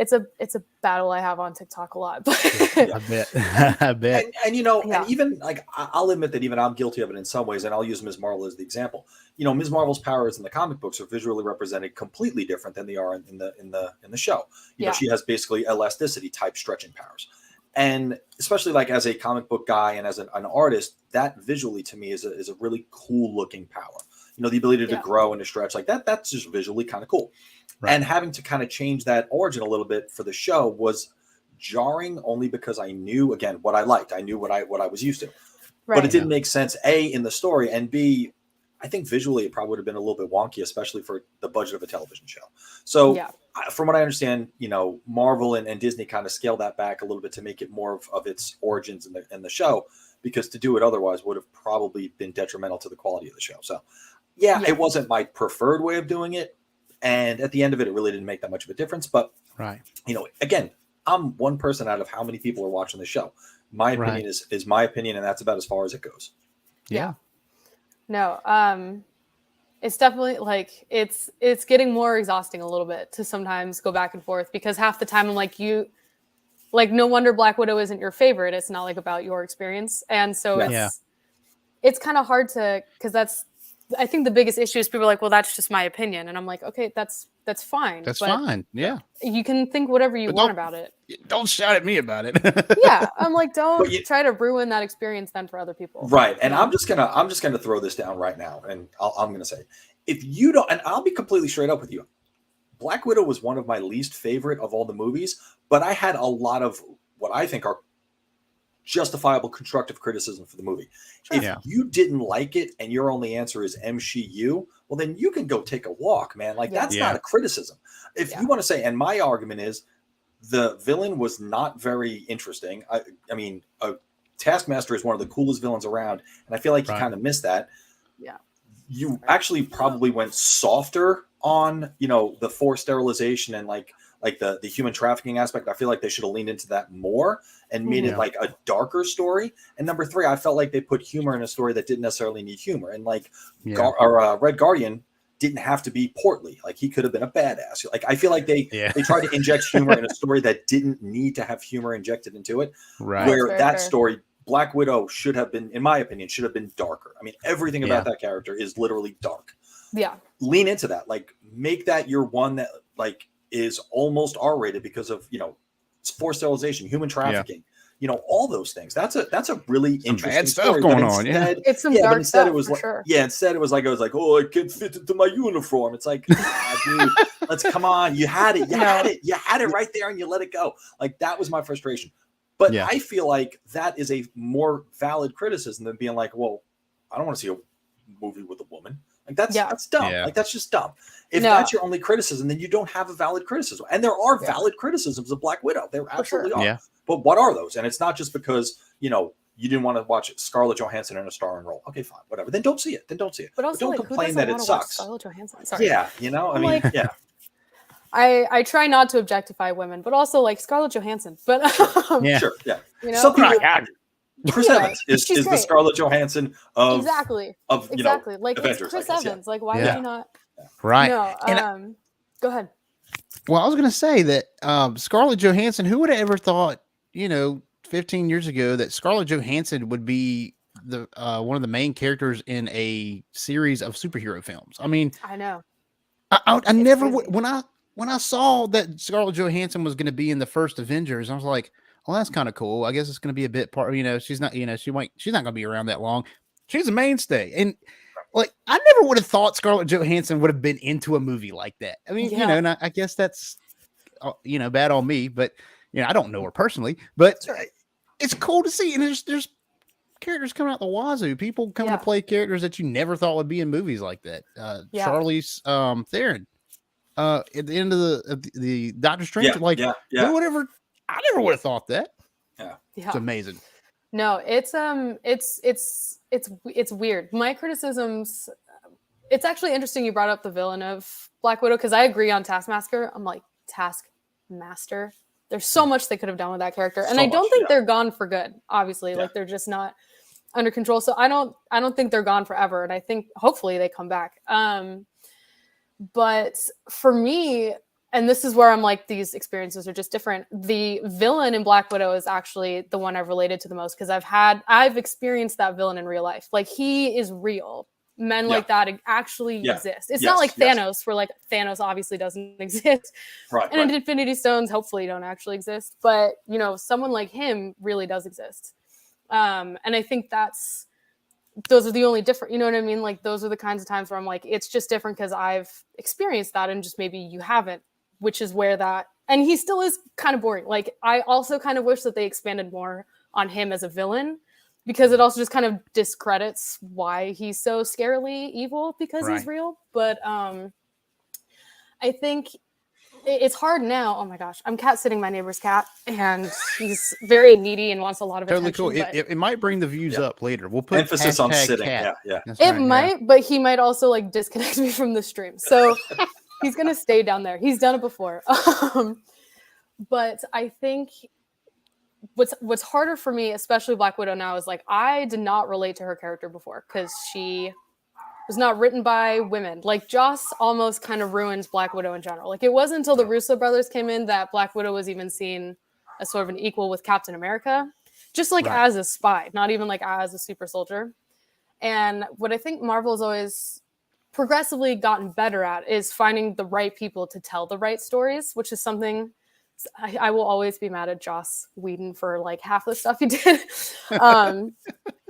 battle I have on TikTok a lot. I bet. I bet. And and even like I'll admit that even I'm guilty of it in some ways, and I'll use Ms. Marvel as the example. Ms. Marvel's powers in the comic books are visually represented completely different than they are in the show. She has basically elasticity type stretching powers. And especially like as a comic book guy and as an artist, that visually to me is a really cool looking power. The ability to grow and to stretch like that, that's just visually kind of cool. Right. And having to kind of change that origin a little bit for the show was jarring only because I knew, again, what I liked. I knew what I was used to. Right. But it didn't make sense, A, in the story, and B, I think visually it probably would have been a little bit wonky, especially for the budget of a television show. So from what I understand, Marvel and Disney kind of scaled that back a little bit to make it more of its origins in the show, because to do it otherwise would have probably been detrimental to the quality of the show. So, it wasn't my preferred way of doing it. And at the end of it, it really didn't make that much of a difference. But, again, I'm one person out of how many people are watching the show. My opinion is my opinion, and that's about as far as it goes. Yeah. No, it's definitely like it's getting more exhausting a little bit to sometimes go back and forth, because half the time I'm like, no wonder Black Widow isn't your favorite. It's not like about your experience. And so it's kind of hard to, because I think the biggest issue is people are like, well, that's just my opinion. And I'm like, okay, that's fine. That's fine. Yeah. You can think whatever you want about it. Don't shout at me about it. Yeah. I'm like, don't try to ruin that experience then for other people. Right. And I'm just gonna throw this down right now. And I'm gonna say, if you don't, and I'll be completely straight up with you, Black Widow was one of my least favorite of all the movies, but I had a lot of what I think are justifiable constructive criticism for the movie. Sure. If you didn't like it and your only answer is MCU, well, then you can go take a walk, man. Like that's not a criticism. If you want to say, and my argument is the villain was not very interesting. I mean, Taskmaster is one of the coolest villains around, and I feel like you kind of missed that. Yeah. You actually probably went softer on, the forced sterilization and like the human trafficking aspect. I feel like they should have leaned into that more and made it like a darker story. And number 3, I felt like they put humor in a story that didn't necessarily need humor. And like Red Guardian didn't have to be portly. Like he could have been a badass. Like I feel like they tried to inject humor in a story that didn't need to have humor injected into it. Right. Where that story, Black Widow, should have been, in my opinion, should have been darker. I mean, everything about that character is literally dark. Yeah. Lean into that. Like make that your one that like is almost R-rated because of, forced sterilization, human trafficking, all those things. That's a really interesting bad stuff story, going on. It's some dark stuff. It was like, instead it was like, oh, I can't fit into my uniform. It's like, dude, let's come on. You had it. You had it right there and you let it go. Like that was my frustration. But I feel like that is a more valid criticism than being like, well, I don't want to see a movie with a woman. Like that's dumb. Like that's just dumb. If that's your only criticism, then you don't have a valid criticism. And there are valid criticisms of Black Widow. There absolutely are. Yeah. But what are those? And it's not just because, you didn't want to watch Scarlett Johansson in a starring role. Okay, fine, whatever. Then don't see it. But also, don't complain that it sucks. Scarlett Johansson. Sorry. Yeah, I mean, I try not to objectify women, but also like Scarlett Johansson. But sure, yeah. Some people, Chris Evans is the Scarlett Johansson of exactly like Avengers, it's Chris Evans. Like why would you not? Right. No, go ahead. Well, I was going to say that Scarlett Johansson. Who would have ever thought, 15 years ago, that Scarlett Johansson would be the one of the main characters in a series of superhero films? I mean, I know. I never would when I saw that Scarlett Johansson was going to be in the first Avengers. I was like, well, that's kind of cool. I guess it's going to be a bit part. She's not. She's not going to be around that long. She's a mainstay, and like I never would have thought Scarlett Johansson would have been into a movie like that. I mean, and I guess that's bad on me, but I don't know her personally, but it's cool to see. And there's characters coming out the wazoo. People coming to play characters that you never thought would be in movies like that. Charlize Theron, at the end of the Doctor Strange, whatever. I never would have thought that. Yeah. It's amazing. No, it's weird. My criticisms. It's actually interesting you brought up the villain of Black Widow, because I agree on Taskmaster. I'm like, Taskmaster. There's so much they could have done with that character, and I don't think they're gone for good. Obviously, like they're just not under control. So I don't think they're gone forever, and I think hopefully they come back. But for me, and this is where I'm like, these experiences are just different. The villain in Black Widow is actually the one I've related to the most because I've experienced that villain in real life. Like, he is real. Men like that actually exist. It's not like Thanos, where like Thanos obviously doesn't exist. Right. And Infinity Stones hopefully don't actually exist. But, you know, someone like him really does exist. And I think those are the only different, you know what I mean? Like, those are the kinds of times where I'm like, it's just different because I've experienced that and just maybe you haven't, which is where that, and he still is kind of boring. Like, I also kind of wish that they expanded more on him as a villain, because it also just kind of discredits why he's so scarily evil because he's real. But I think it's hard now. Oh my gosh, I'm cat sitting my neighbor's cat, and he's very needy and wants a lot of attention. Totally cool. It might bring the views up later. We'll put emphasis on sitting. Cat. Yeah. It might, but he might also like disconnect me from the stream. So he's gonna stay down there. He's done it before. But I think what's harder for me, especially Black Widow now, is like I did not relate to her character before because she was not written by women. Like, Joss almost kind of ruins Black Widow in general. Like, it wasn't until the Russo brothers came in that Black Widow was even seen as sort of an equal with Captain America, just like as a spy, not even like as a super soldier. And what I think Marvel's always progressively gotten better at is finding the right people to tell the right stories, which is something I will always be mad at Joss Whedon for like half the stuff he did.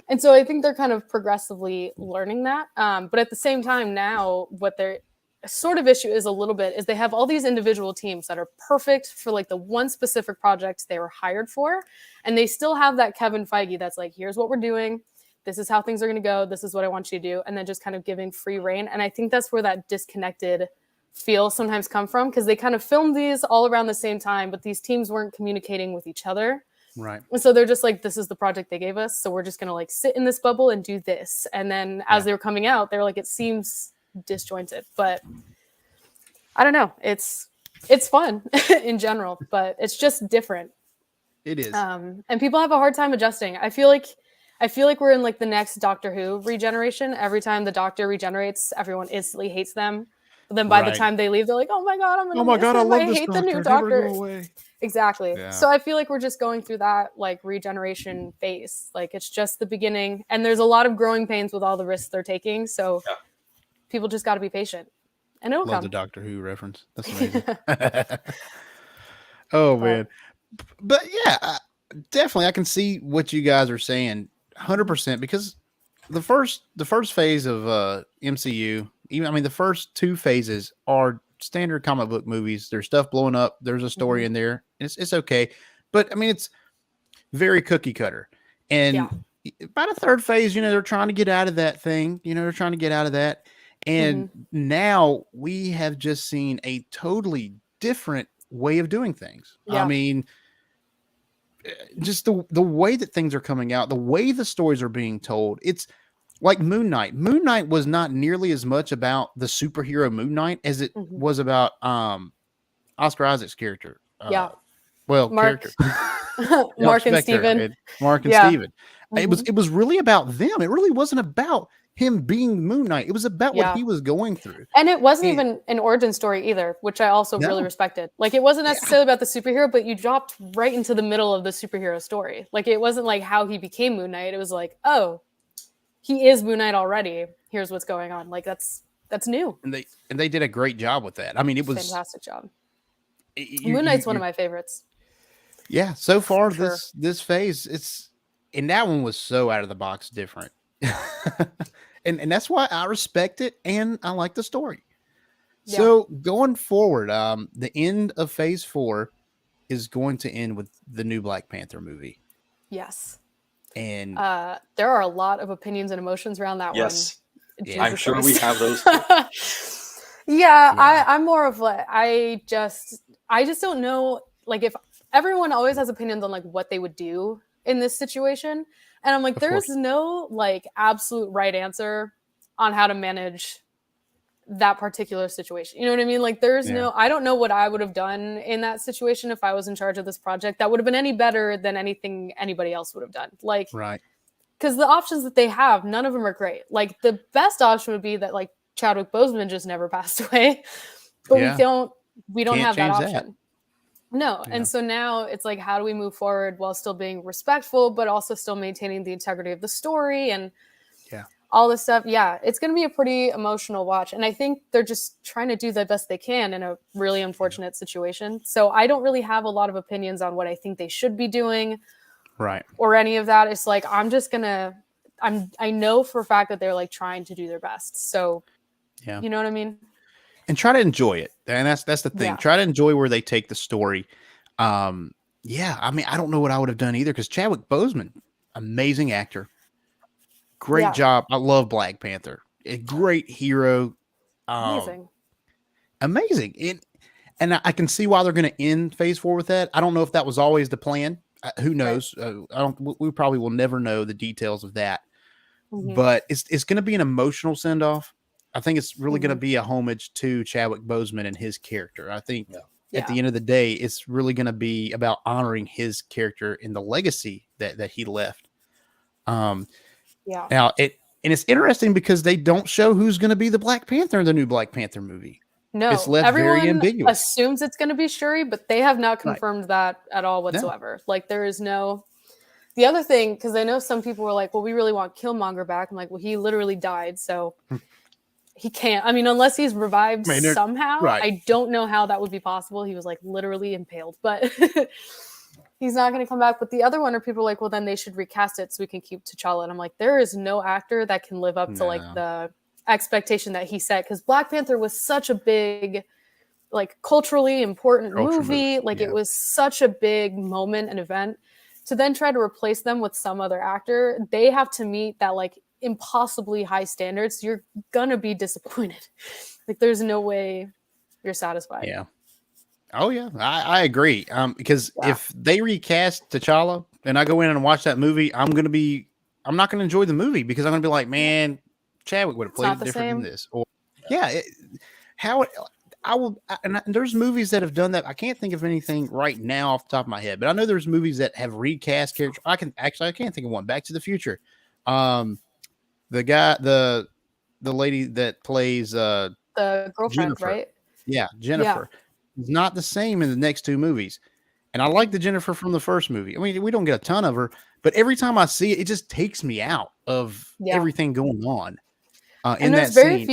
And so I think they're kind of progressively learning that. But at the same time now, what their sort of issue is a little bit is they have all these individual teams that are perfect for like the one specific project they were hired for. And they still have that Kevin Feige that's like, here's what we're doing. This is how things are going to go. This is what I want you to do. And then just kind of giving free reign. And I think that's where that disconnected feel sometimes come from, because they kind of filmed these all around the same time, but these teams weren't communicating with each other. Right. And so they're just like, this is the project they gave us, so we're just going to like sit in this bubble and do this. And then as they were coming out, they were like, it seems disjointed. But I don't know. It's fun in general, but it's just different. It is. And people have a hard time adjusting. I feel like we're in like the next Doctor Who regeneration. Every time the Doctor regenerates, everyone instantly hates them. But then by the time they leave, they're like, "Oh my god, I'm gonna miss him. I hate the new Doctor." Exactly. Yeah. So I feel like we're just going through that like regeneration phase. Like, it's just the beginning, and there's a lot of growing pains with all the risks they're taking. So people just got to be patient, and it'll come. The Doctor Who reference. That's amazing. Oh man, but yeah, definitely I can see what you guys are saying 100%, because the first phase of MCU. The first two phases are standard comic book movies. There's stuff blowing up. There's a story in there. It's okay. But it's very cookie cutter. And by the third phase, they're trying to get out of that thing. They're trying to get out of that. And now we have just seen a totally different way of doing things. Yeah. Just the way that things are coming out, the way the stories are being told. It's like Moon Knight. Moon Knight was not nearly as much about the superhero Moon Knight as it was about Oscar Isaac's character. Mark, Mark and Steven. Mark and Steven. It was really about them. It really wasn't about him being Moon Knight. It was about what he was going through. And it wasn't even an origin story either, which I also really respected. Like, it wasn't necessarily about the superhero, but you dropped right into the middle of the superhero story. Like, it wasn't like how he became Moon Knight. It was like, oh, he is Moon Knight already. Here's what's going on. Like, that's new. And they did a great job with that. It was fantastic job. Moon Knight's one of my favorites. Yeah, so far this phase, and that one was so out of the box different. and that's why I respect it, and I like the story. Yeah. So going forward, the end of phase 4 is going to end with the new Black Panther movie. Yes. And there are a lot of opinions and emotions around that one. Yes. I'm sure we have those. I'm more of like, I just don't know, like, if everyone always has opinions on like what they would do in this situation. And I'm like, there's no like absolute right answer on how to manage that particular situation. You know what I mean? Like, there's I don't know what I would have done in that situation if I was in charge of this project that would have been any better than anything anybody else would have done. Like, right. Because the options that they have, none of them are great. Like, the best option would be that like Chadwick Boseman just never passed away, but we don't have that option. No. Yeah. And so now it's like, how do we move forward while still being respectful, but also still maintaining the integrity of the story and all this stuff? Yeah, it's going to be a pretty emotional watch. And I think they're just trying to do the best they can in a really unfortunate situation. So I don't really have a lot of opinions on what I think they should be doing. Right. Or any of that. It's like, I know for a fact that they're like trying to do their best. So, you know what I mean? And try to enjoy it. And that's the thing. Yeah. Try to enjoy where they take the story. I mean, I don't know what I would have done either, because Chadwick Boseman, amazing actor. Great job. I love Black Panther. A great hero. Amazing. And I can see why they're going to end Phase 4 with that. I don't know if that was always the plan. Who knows? We probably will never know the details of that. But it's going to be an emotional send-off. I think it's really going to be a homage to Chadwick Boseman and his character. I think at the end of the day, it's really going to be about honoring his character and the legacy that he left. Now it's interesting because they don't show who's going to be the Black Panther in the new Black Panther movie. No, it's left everyone very ambiguous. assumes it's going to be Shuri, but they have not confirmed that at all whatsoever. Like, there is no. The other thing, because I know some people were like, "Well, we really want Killmonger back." I'm like, "Well, he literally died, so he can't. I mean, unless he's revived somehow. I don't know how that would be possible. He was like literally impaled, but he's not going to come back." But the other one are people like, "Well, then they should recast it so we can keep T'Challa." And I'm like, there is no actor that can live up to like the expectation that he set, because Black Panther was such a big, like, culturally important movie. Like, it was such a big moment and event. To then try to replace them with some other actor, they have to meet that like impossibly high standards. You're gonna be disappointed. Like, there's no way you're satisfied. Oh yeah, I agree. Because if they recast T'Challa and I go in and watch that movie, I'm not gonna enjoy the movie, because I'm gonna be like, man, Chadwick would have played it different than this. Or and there's movies that have done that. I can't think of anything right now off the top of my head, but I know there's movies that have recast characters. I can't think of one. Back to the Future. The lady that plays the girlfriend, Jennifer. right? Yeah, Jennifer. Is not the same in the next two movies. And I like the Jennifer from the first movie. I mean, we don't get a ton of her, but every time I see it, it just takes me out of everything going on. And there's very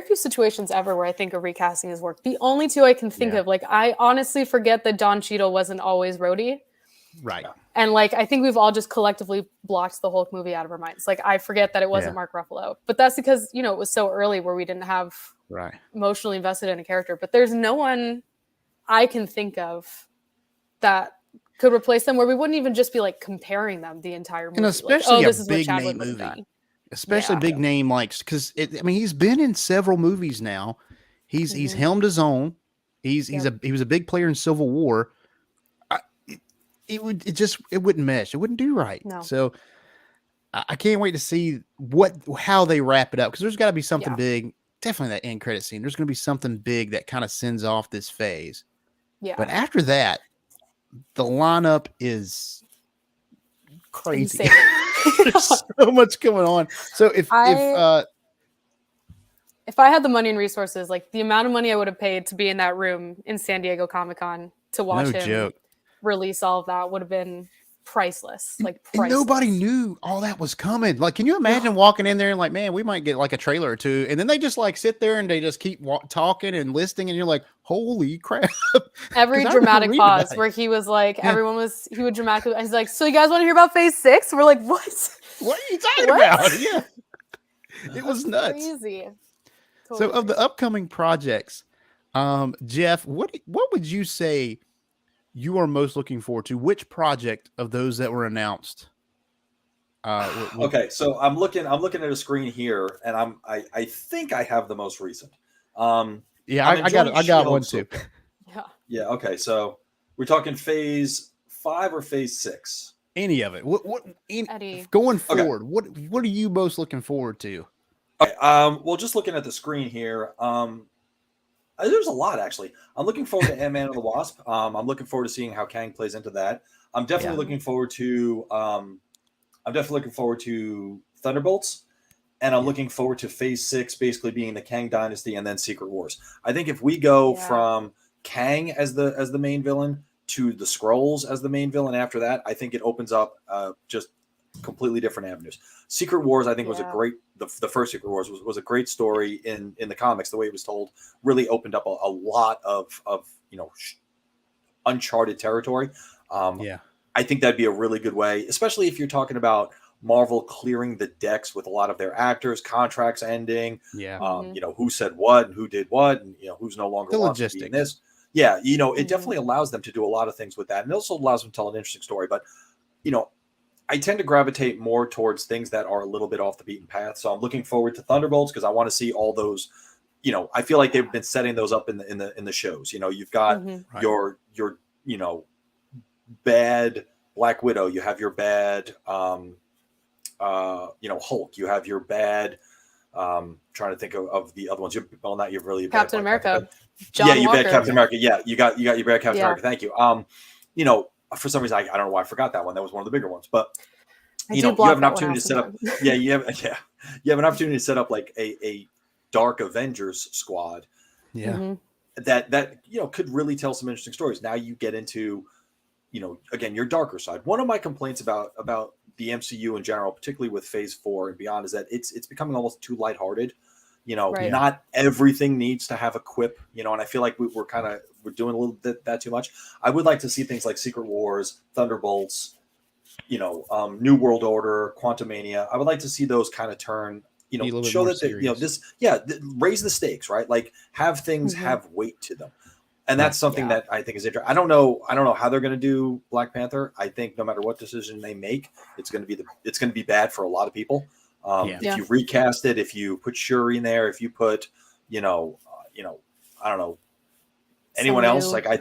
few situations ever where I think a recasting has worked. The only two I can think of, like, I honestly forget that Don Cheadle wasn't always Rhodey. Right. And like, I think we've all just collectively blocked the Hulk movie out of our minds. Like, I forget that it wasn't Mark Ruffalo, but that's because, it was so early where we didn't have emotionally invested in a character. But there's no one I can think of that could replace them, where we wouldn't even just be like comparing them the entire movie. And especially this is big what Chadwick name would have movie. done. Especially big name, like, because he's been in several movies now. He's helmed his own. He was a big player in Civil War. It wouldn't mesh. It wouldn't do right. No. So I can't wait to see how they wrap it up, because there's got to be something big. Definitely that end credit scene. There's going to be something big that kind of sends off this phase. Yeah. But after that, the lineup is crazy. There's so much going on. So if I had the money and resources, like the amount of money I would have paid to be in that room in San Diego Comic-Con to watch him release all of that would have been priceless. Like, priceless. And nobody knew all that was coming. Like, can you imagine walking in there and like, man, we might get like a trailer or two, and then they just like sit there and they just keep talking and listing, and you're like, holy crap. Every dramatic pause where he was like, he would dramatically, he's like, so you guys want to hear about Phase 6? We're like, what? What are you talking about? Yeah. It was nuts. Crazy. So of the upcoming projects, Jeff, what would you say you are most looking forward to? Which project of those that were announced? Okay, so I'm looking at a screen here, and I think I have the most recent. I got one too. Yeah. Okay, so we're talking Phase 5 or Phase 6? Any of it. Going forward, what are you most looking forward to? Okay, well, just looking at the screen here, there's a lot, actually. I'm looking forward to Ant-Man and the Wasp. I'm looking forward to seeing how Kang plays into that. I'm definitely looking forward to Thunderbolts. And I'm looking forward to Phase 6 basically being the Kang Dynasty and then Secret Wars. I think if we go from Kang as the main villain to the Skrulls as the main villain after that, I think it opens up just completely different avenues. Secret Wars, I think, was a great. The first Secret Wars was a great story in the comics. The way it was told really opened up a lot of uncharted territory. I think that'd be a really good way, especially if you're talking about Marvel clearing the decks with a lot of their actors, contracts ending. Who said what and who did what, and who's no longer wants to be in this. It definitely allows them to do a lot of things with that, and it also allows them to tell an interesting story. But I tend to gravitate more towards things that are a little bit off the beaten path. So I'm looking forward to Thunderbolts because I want to see all those. I feel like they've been setting those up in the shows. You've got your bad Black Widow, you have your bad Hulk, you have your bad trying to think of the other ones. Not your really Captain bad America. You bad Captain America. Yeah, you got your bad Captain America. Thank you. For some reason I don't know why I forgot that one. That was one of the bigger ones. But you have an opportunity to set up. You have an opportunity to set up like a Dark Avengers squad. That could really tell some interesting stories. Now you get into again, your darker side. One of my complaints about the MCU in general, particularly with Phase 4 and beyond, is that it's becoming almost too lighthearted. Not everything needs to have a quip, and I feel like we're doing a little bit that too much. I would like to see things like Secret Wars, Thunderbolts, New World Order, Quantumania. I would like to see those kind of turn, show that raise the stakes, right? Like have things have weight to them. And that's something that I think is interesting. I don't know how they're going to do Black Panther. I think no matter what decision they make, it's going to be bad for a lot of people. If you recast it, if you put Shuri in there, if you put, I don't know, anyone else. Like I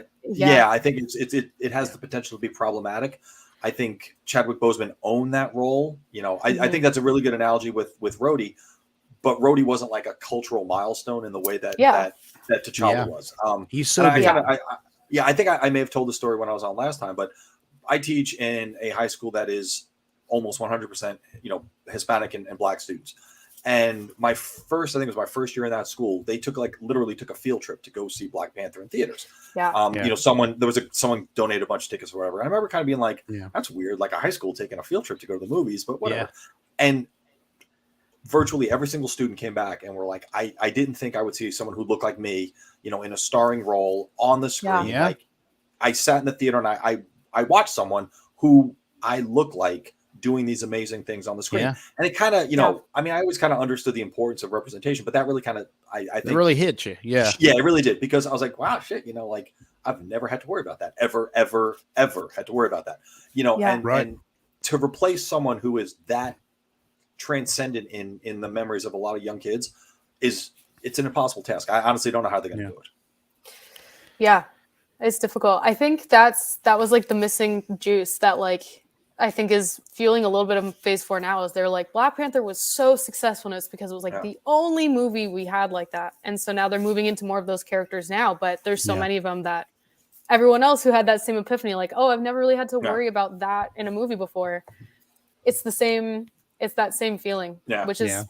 think it has the potential to be problematic. I think Chadwick Boseman owned that role. I think that's a really good analogy with Rhodey, but Rhodey wasn't like a cultural milestone in the way that T'Challa was. He's so big. I think I may have told the story when I was on last time, but I teach in a high school that is almost 100%, Hispanic and Black students. And I think it was my first year in that school, they literally took a field trip to go see Black Panther in theaters. Someone donated a bunch of tickets or whatever. And I remember kind of being like, that's weird, like a high school taking a field trip to go to the movies, but whatever. And virtually every single student came back and were like, I didn't think I would see someone who looked like me, in a starring role on the screen. Like I sat in the theater and I watched someone who I look like doing these amazing things on the screen. And it kind of, I always kind of understood the importance of representation, but that really kind of, I think it really hit you. Yeah, it really did, because I was like, wow, shit, like I've never had to worry about that ever had to worry about that, and to replace someone who is that transcendent in the memories of a lot of young kids it's an impossible task. I honestly don't know how they're going to do it. Yeah, it's difficult. I think that was like the missing juice that I think is fueling a little bit of Phase 4 now, is they're like, Black Panther was so successful in this because it was the only movie we had like that. And so now they're moving into more of those characters now, but there's so many of them that everyone else who had that same epiphany, like, oh, I've never really had to worry about that in a movie before. It's that same feeling, which is,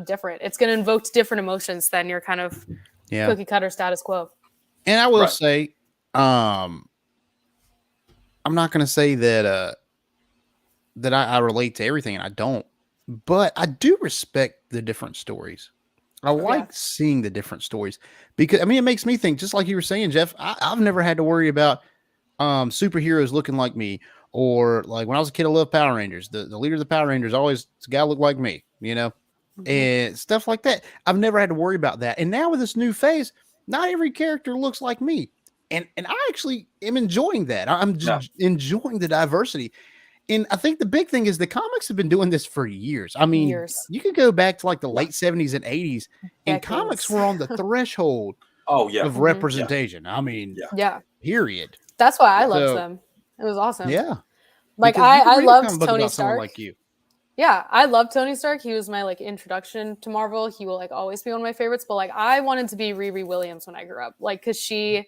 different. It's going to invoke different emotions than your kind of cookie cutter status quo. And I will say, I'm not going to say that I relate to everything, and I don't, but I do respect the different stories. I like seeing the different stories because, it makes me think, just like you were saying, Jeff, I've never had to worry about superheroes looking like me, or like when I was a kid, I loved Power Rangers. The leader of the Power Rangers always, this guy looked like me, and stuff like that. I've never had to worry about that. And now with this new phase, not every character looks like me. And I actually am enjoying that. I'm just enjoying the diversity. And I think the big thing is the comics have been doing this for years. You could go back to like the late 70s and 80s, and comics were on the threshold of representation. Period. That's why I loved them. It was awesome. Yeah. Like I loved Tony Stark. Like you. Yeah, I love Tony Stark. He was my introduction to Marvel. He will always be one of my favorites. But I wanted to be Riri Williams when I grew up, because she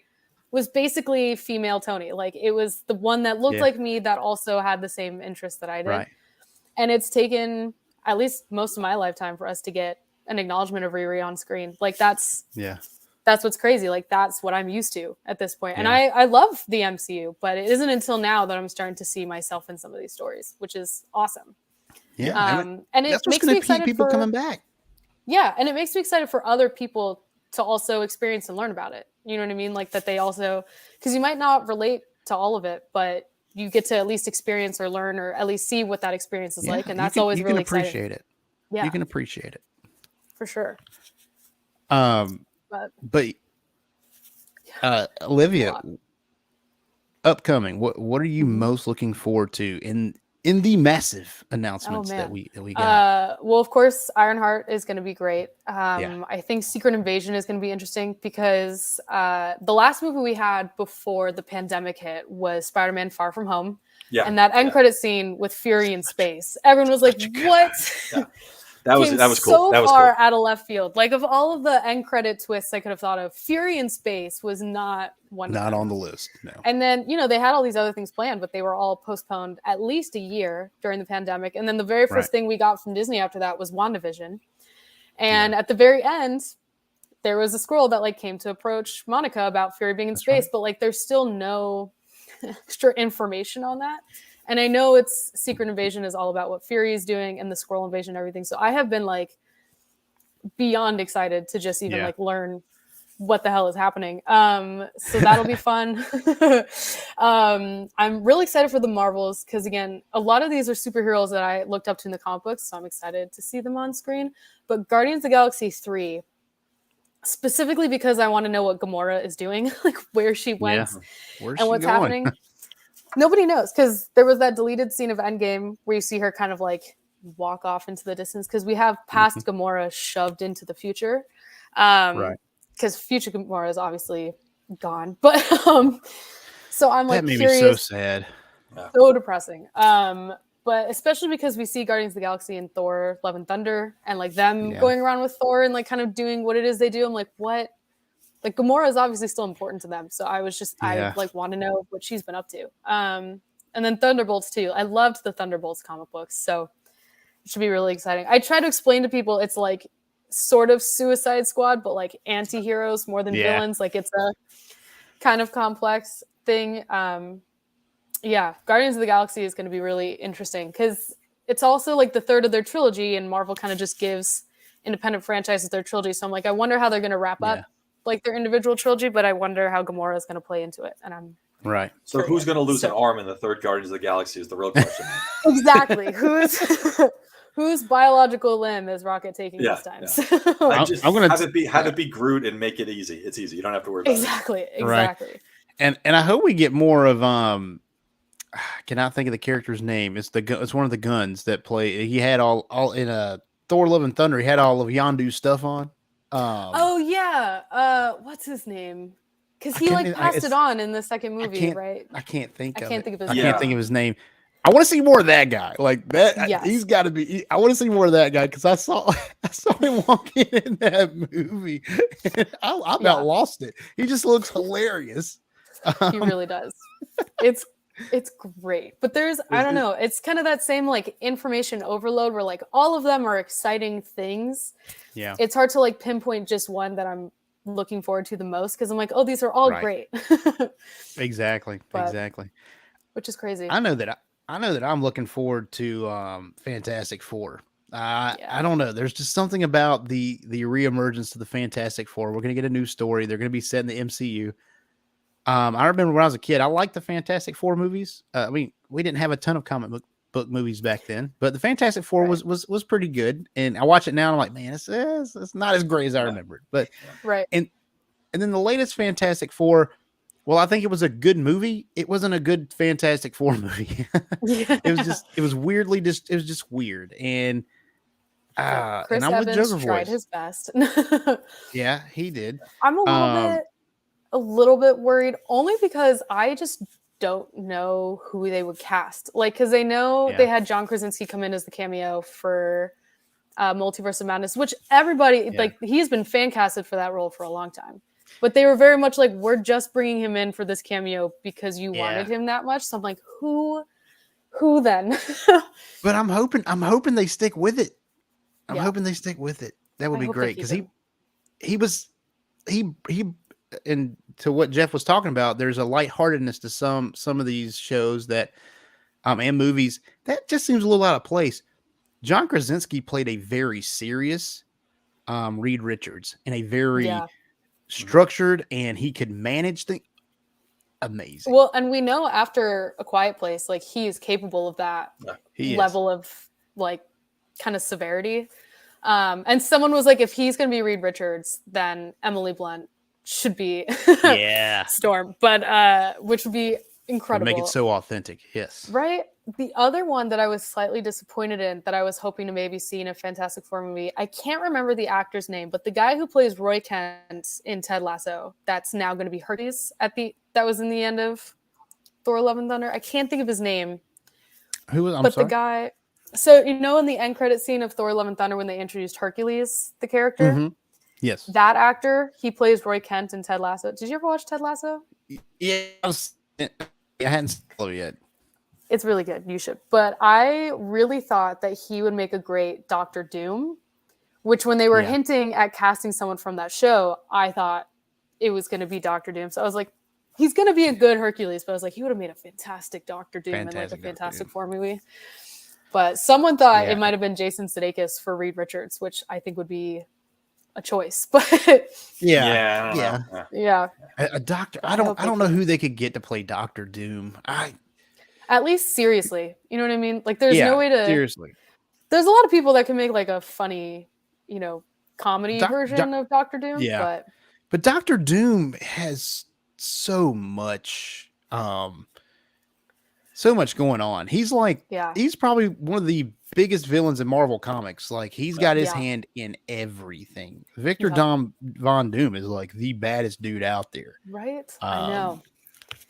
was basically female Tony. It was the one that looked like me that also had the same interests that I did. Right. And it's taken at least most of my lifetime for us to get an acknowledgement of Riri on screen. Like that's what's crazy. Like that's what I'm used to at this point. And I love the MCU, but it isn't until now that I'm starting to see myself in some of these stories, which is awesome. Yeah. And it makes me excited people for coming back. Yeah. And it makes me excited for other people to also experience and learn about it. You know what I mean? Like that they also, because you might not relate to all of it, but you get to at least experience or learn or at least see what that experience is like. And that's always really exciting. You can appreciate it. Yeah. You can appreciate it. For sure. But Olivia, upcoming, what are you most looking forward to in the massive announcements that we got? Well, of course, Ironheart is going to be great. I think Secret Invasion is going to be interesting because the last movie we had before the pandemic hit was Spider-Man: Far From Home. Yeah. And that end credit scene with Fury in space, everyone was like, "What?" Yeah. That was cool. So that was far cool. out of left field. Like of all of the end credit twists I could have thought of, Fury in space was not one. Not on the list. No. And then they had all these other things planned, but they were all postponed at least a year during the pandemic. And then the very first thing we got from Disney after that was WandaVision. And at the very end, there was a scroll that like came to approach Monica about Fury being in space, but like there's still no extra information on that. And I know it's Secret Invasion is all about what Fury is doing and the Skrull invasion and everything. So I have been like beyond excited to just even like learn what the hell is happening. So that'll be fun. I'm really excited for the Marvels because again, a lot of these are superheroes that I looked up to in the comic books. So I'm excited to see them on screen. But Guardians of the Galaxy 3, specifically because I want to know what Gamora is doing, like where she went and what's happening. Nobody knows because there was that deleted scene of Endgame where you see her kind of like walk off into the distance because we have past Gamora shoved into the future. Because future Gamora is obviously gone. But so I'm like that made curious. Me so sad. So depressing. But especially because we see Guardians of the Galaxy and Thor, Love and Thunder, and like them going around with Thor and like kind of doing what it is they do. I'm like, what? Like Gamora is obviously still important to them. So I was just, I like want to know what she's been up to. And then Thunderbolts too. I loved the Thunderbolts comic books. So it should be really exciting. I try to explain to people it's like sort of Suicide Squad, but like anti-heroes more than villains. Like it's a kind of complex thing. Guardians of the Galaxy is going to be really interesting because it's also like the third of their trilogy and Marvel kind of just gives independent franchises their trilogy. So I'm like, I wonder how they're going to wrap up like their individual trilogy, but I wonder how Gamora is going to play into it. And I'm so curious. Who's going to lose an arm in the third Guardians of the Galaxy is the real question. Exactly. Whose biological limb is Rocket taking this time? So I'm going to have it be Groot and make it easy. It's easy. You don't have to worry about it. Exactly. Right. And I hope we get more of I cannot think of the character's name. It's one of the guns that play. He had all in a Thor: Love and Thunder. He had all of Yondu's stuff on. What's his name? Because he passed it on in the second movie, right? I can't think of his name. I want to see more of that guy. Like that, he's got to be. I want to see more of that guy because I saw him walking in that movie. And I about lost it. He just looks hilarious. He really does. It's great, but I don't know. It's kind of that same like information overload where like all of them are exciting things. Yeah, it's hard to like pinpoint just one that I'm looking forward to the most because I'm like, oh, these are all great. Exactly. Which is crazy. I know that I'm looking forward to Fantastic Four. I don't know. There's just something about the reemergence of the Fantastic Four. We're gonna get a new story. They're gonna be set in the MCU. I remember when I was a kid, I liked the Fantastic Four movies. We didn't have a ton of comic book movies back then, but the Fantastic Four was pretty good. And I watch it now and I'm like, man, it's not as great as I remembered. But and then the latest Fantastic Four, well, I think it was a good movie. It wasn't a good Fantastic Four movie. It was just weird. And Chris and I'm Evans with tried his best. Yeah, he did. I'm a little bit worried only because I just don't know who they would cast. Like, because they know they had John Krasinski come in as the cameo for Multiverse of Madness, which everybody, like, he's been fan casted for that role for a long time. But they were very much like, we're just bringing him in for this cameo because you wanted him that much. So I'm like, who who then? But I'm hoping they stick with it. I'm Yeah. hoping they stick with it. That would I be hope they great keep because him. he and to what Jeff was talking about, there's a lightheartedness to some of these shows that and movies that just seems a little out of place. John Krasinski played a very serious Reed Richards in a very structured, and he could manage things. Amazing. Well, and we know after A Quiet Place, like he is capable of that level of like kind of severity. And someone was like, if he's going to be Reed Richards, then Emily Blunt should be Storm, but which would be incredible. Would make it so authentic. Yes. Right. The other one that I was slightly disappointed in, that I was hoping to maybe see in a Fantastic Four movie, I can't remember the actor's name, but the guy who plays Roy Kent in Ted Lasso, that's now going to be Hercules that was in the end of Thor: Love and Thunder. I can't think of his name. Who was? I'm sorry? The guy. So in the end credit scene of Thor: Love and Thunder when they introduced Hercules, the character. Mm-hmm. Yes. That actor, he plays Roy Kent in Ted Lasso. Did you ever watch Ted Lasso? Yeah, I hadn't seen it yet. It's really good. You should. But I really thought that he would make a great Doctor Doom, which when they were hinting at casting someone from that show, I thought it was going to be Doctor Doom. So I was like, he's going to be a good Hercules. But I was like, he would have made a fantastic Doctor Doom in like a Fantastic Four movie. But someone thought it might have been Jason Sudeikis for Reed Richards, which I think would be a choice. But yeah. A doctor. I don't know who they could get to play Doctor Doom. At least seriously, you know what I mean? Like, there's no way to seriously. There's a lot of people that can make like a funny, comedy version of Doctor Doom. Yeah, but Doctor Doom has so much going on. He's like, he's probably one of the biggest villains in Marvel Comics. Like, he's got his hand in everything. Victor Von Doom is like the baddest dude out there. Right? I know.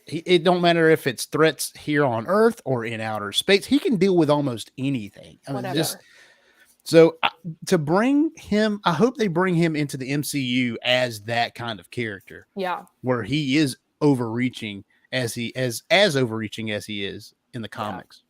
It don't matter if it's threats here on Earth or in outer space. He can deal with almost anything. To bring him, I hope they bring him into the MCU as that kind of character. Yeah. Where he is overreaching as overreaching as he is in the comics.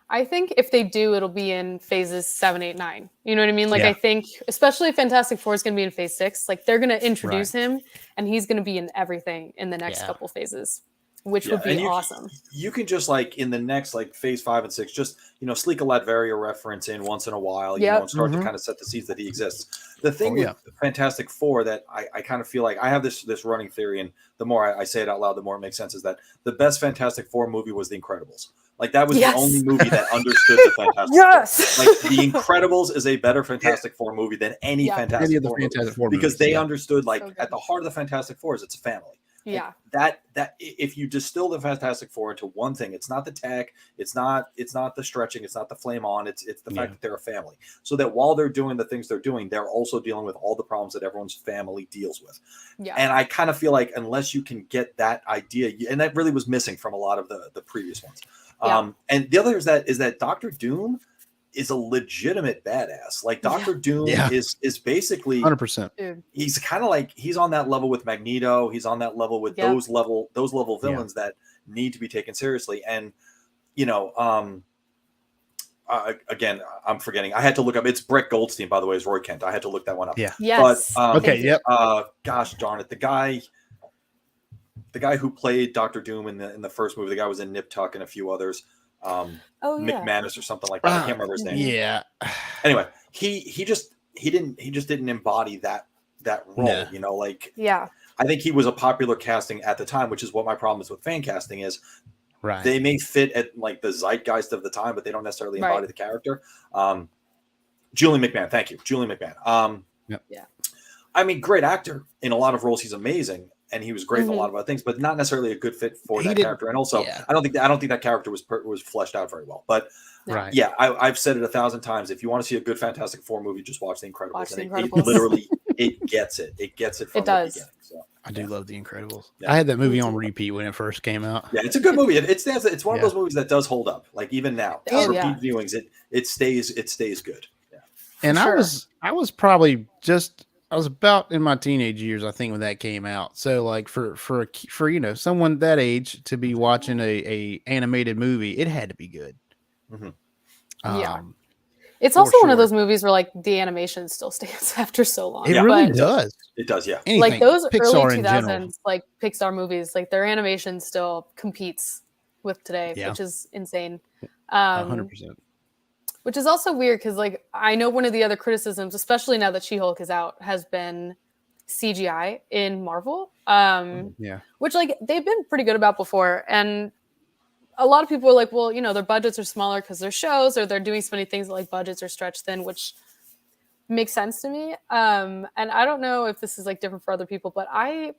I think if they do, it'll be in phases 7, 8, 9. You know what I mean? Like, I think, especially Fantastic Four is going to be in phase 6. Like, they're going to introduce him, and he's going to be in everything in the next couple phases, which would be awesome. You can just, like, in the next, like, phase 5 and 6, just, sleek a Latveria reference in once in a while, and start to kind of set the seeds that he exists. The thing with Fantastic Four that I kind of feel like I have this running theory, and the more I say it out loud, the more it makes sense, is that the best Fantastic Four movie was The Incredibles. Like, that was the only movie that understood the Fantastic Four. Like, The Incredibles is a better Fantastic Four movie than any Fantastic Four movie, because they understood, like, at the heart of the Fantastic Four is it's a family. Yeah. Like, that if you distill the Fantastic Four into one thing, it's not the tech, it's not the stretching, it's not the flame on, it's the fact that they're a family. So that while they're doing the things they're doing, they're also dealing with all the problems that everyone's family deals with. Yeah. And I kind of feel like unless you can get that idea, and that really was missing from a lot of the previous ones. And the other is that Doctor Doom is a legitimate badass. Like, Doctor Doom is basically 100%. He's kind of like, he's on that level with Magneto. He's on that level with those level villains that need to be taken seriously. And again, I'm forgetting. I had to look up. It's Brett Goldstein, by the way, is Roy Kent. I had to look that one up. Yeah. Yes. But gosh darn it, the guy who played Doctor Doom in the first movie, the guy was in Nip Tuck and a few others. McManus or something like that. I can't remember his name. Yeah. Anyway, he just didn't embody that role. No. I think he was a popular casting at the time, which is what my problem is with fan casting is. Right. They may fit at like the zeitgeist of the time, but they don't necessarily embody the character. Julie McMahon, thank you, Julie McMahon. I mean, great actor in a lot of roles. He's amazing. And he was great in a lot of other things, but not necessarily a good fit for that character. And also, I don't think that character was fleshed out very well. But I've said it 1,000 times. If you want to see a good Fantastic Four movie, just watch The Incredibles. It literally gets it. It gets it from the beginning. So, I do love The Incredibles. I had that movie on repeat when it first came out. Yeah, it's a good movie. It's one of those movies that does hold up. Like, even now, repeat viewings, it stays good. Yeah. And I was probably I was about in my teenage years, I think, when that came out. So, like, for someone that age to be watching a animated movie, it had to be good. Mm-hmm. Yeah. It's also one of those movies where like the animation still stands after so long. It really does. It does, yeah. Anything, like those Pixar early 2000s, like Pixar movies, like their animation still competes with today, which is insane. 100%. Which is also weird because like I know one of the other criticisms, especially now that She-Hulk is out, has been CGI in Marvel. Which like they've been pretty good about before. And a lot of people are like, well, you know, their budgets are smaller because they're shows or they're doing so many things that like budgets are stretched thin, which makes sense to me. And I don't know if this is like different for other people, but I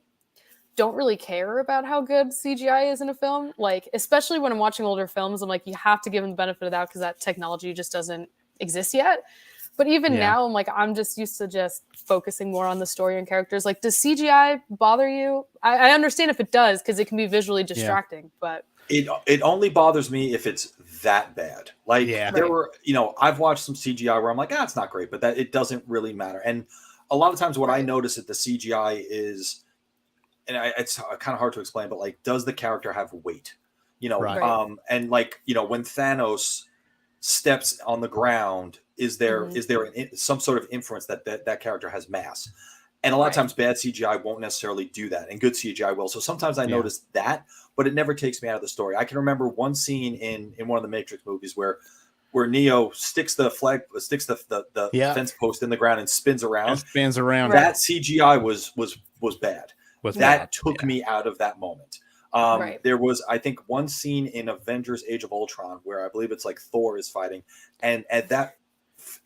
don't really care about how good CGI is in a film. Like, especially when I'm watching older films, I'm like, you have to give them the benefit of the doubt because that technology just doesn't exist yet. But even now, I'm like, I'm just used to just focusing more on the story and characters. Like, does CGI bother you? I understand if it does because it can be visually distracting, but it only bothers me if it's that bad. Like there were, you know, I've watched some CGI where I'm like, it's not great, but that it doesn't really matter. And a lot of times what I notice at the CGI is, and it's kind of hard to explain, but like, does the character have weight? You know, and like, you know, when Thanos steps on the ground, is there some sort of inference that character has mass? And a lot of times bad CGI won't necessarily do that, and good CGI will. So sometimes I notice that, but it never takes me out of the story. I can remember one scene in one of the Matrix movies where Neo sticks the fence post in the ground and spins around. That CGI was bad. That took me out of that moment. There was, I think, one scene in Avengers Age of Ultron where I believe it's like Thor is fighting, and at that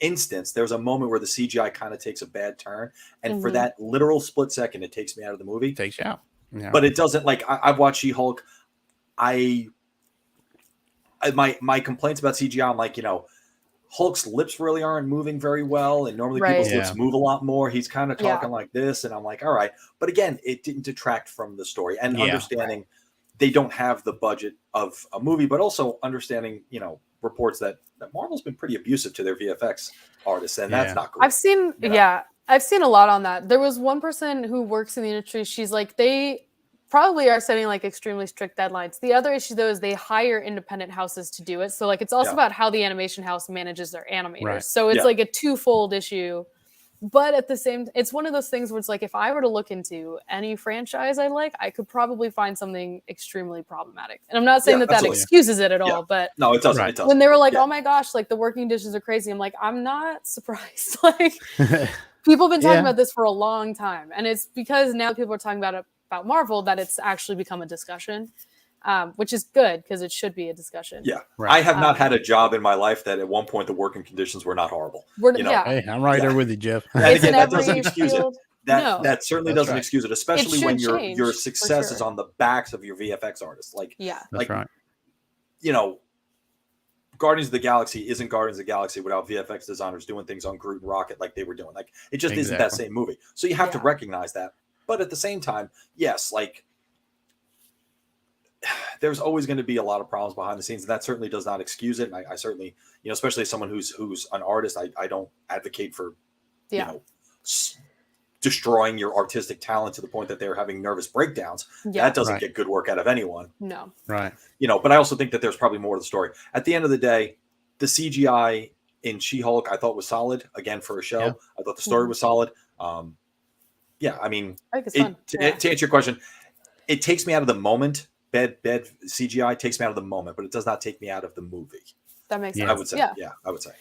instance there's a moment where the CGI kind of takes a bad turn, and for that literal split second it takes me out of the movie. Takes you out. But it doesn't, like, I've watched She-Hulk. My complaints about CGI, I'm like, you know, Hulk's lips really aren't moving very well, and normally people's lips move a lot more. He's kind of talking like this, and I'm like, all right. But again, it didn't detract from the story, and understanding they don't have the budget of a movie, but also understanding, you know, reports that Marvel's been pretty abusive to their VFX artists, and that's not great. I've seen I've seen a lot on that. There was one person who works in the industry. She's like, they probably are setting like extremely strict deadlines. The other issue though is they hire independent houses to do it. So like it's also about how the animation house manages their animators. So it's like a twofold issue. But at the same, it's one of those things where it's like, if I were to look into any franchise I like, I could probably find something extremely problematic. And I'm not saying that excuses it at all, but no, it doesn't. It doesn't. When they were like, oh my gosh, like the working conditions are crazy, I'm like, I'm not surprised. Like people have been talking about this for a long time. And it's because now people are talking about Marvel that it's actually become a discussion. Which is good because it should be a discussion. Yeah, I have not had a job in my life that at one point the working conditions were not horrible. You know? Hey, I'm right there with you, Jeff. And again, that doesn't excuse it. That certainly doesn't excuse it, especially when your success is on the backs of your VFX artists. Like, that's right. You know, Guardians of the Galaxy isn't Guardians of the Galaxy without VFX designers doing things on Groot and Rocket like they were doing. Like, it just isn't that same movie. So you have to recognize that. But at the same time, yes, like, there's always going to be a lot of problems behind the scenes, and that certainly does not excuse it. And I certainly, you know, especially as someone who's an artist, I don't advocate for, you know, destroying your artistic talent to the point that they're having nervous breakdowns. That doesn't get good work out of anyone. No. Right. You know, but I also think that there's probably more to the story. At the end of the day, the CGI in She-Hulk I thought was solid, again, for a show. Yeah. I thought the story was solid. I mean, to answer your question, it takes me out of the moment. Bad CGI takes me out of the moment, but it does not take me out of the movie. That makes sense. I would say. Yeah, I would say.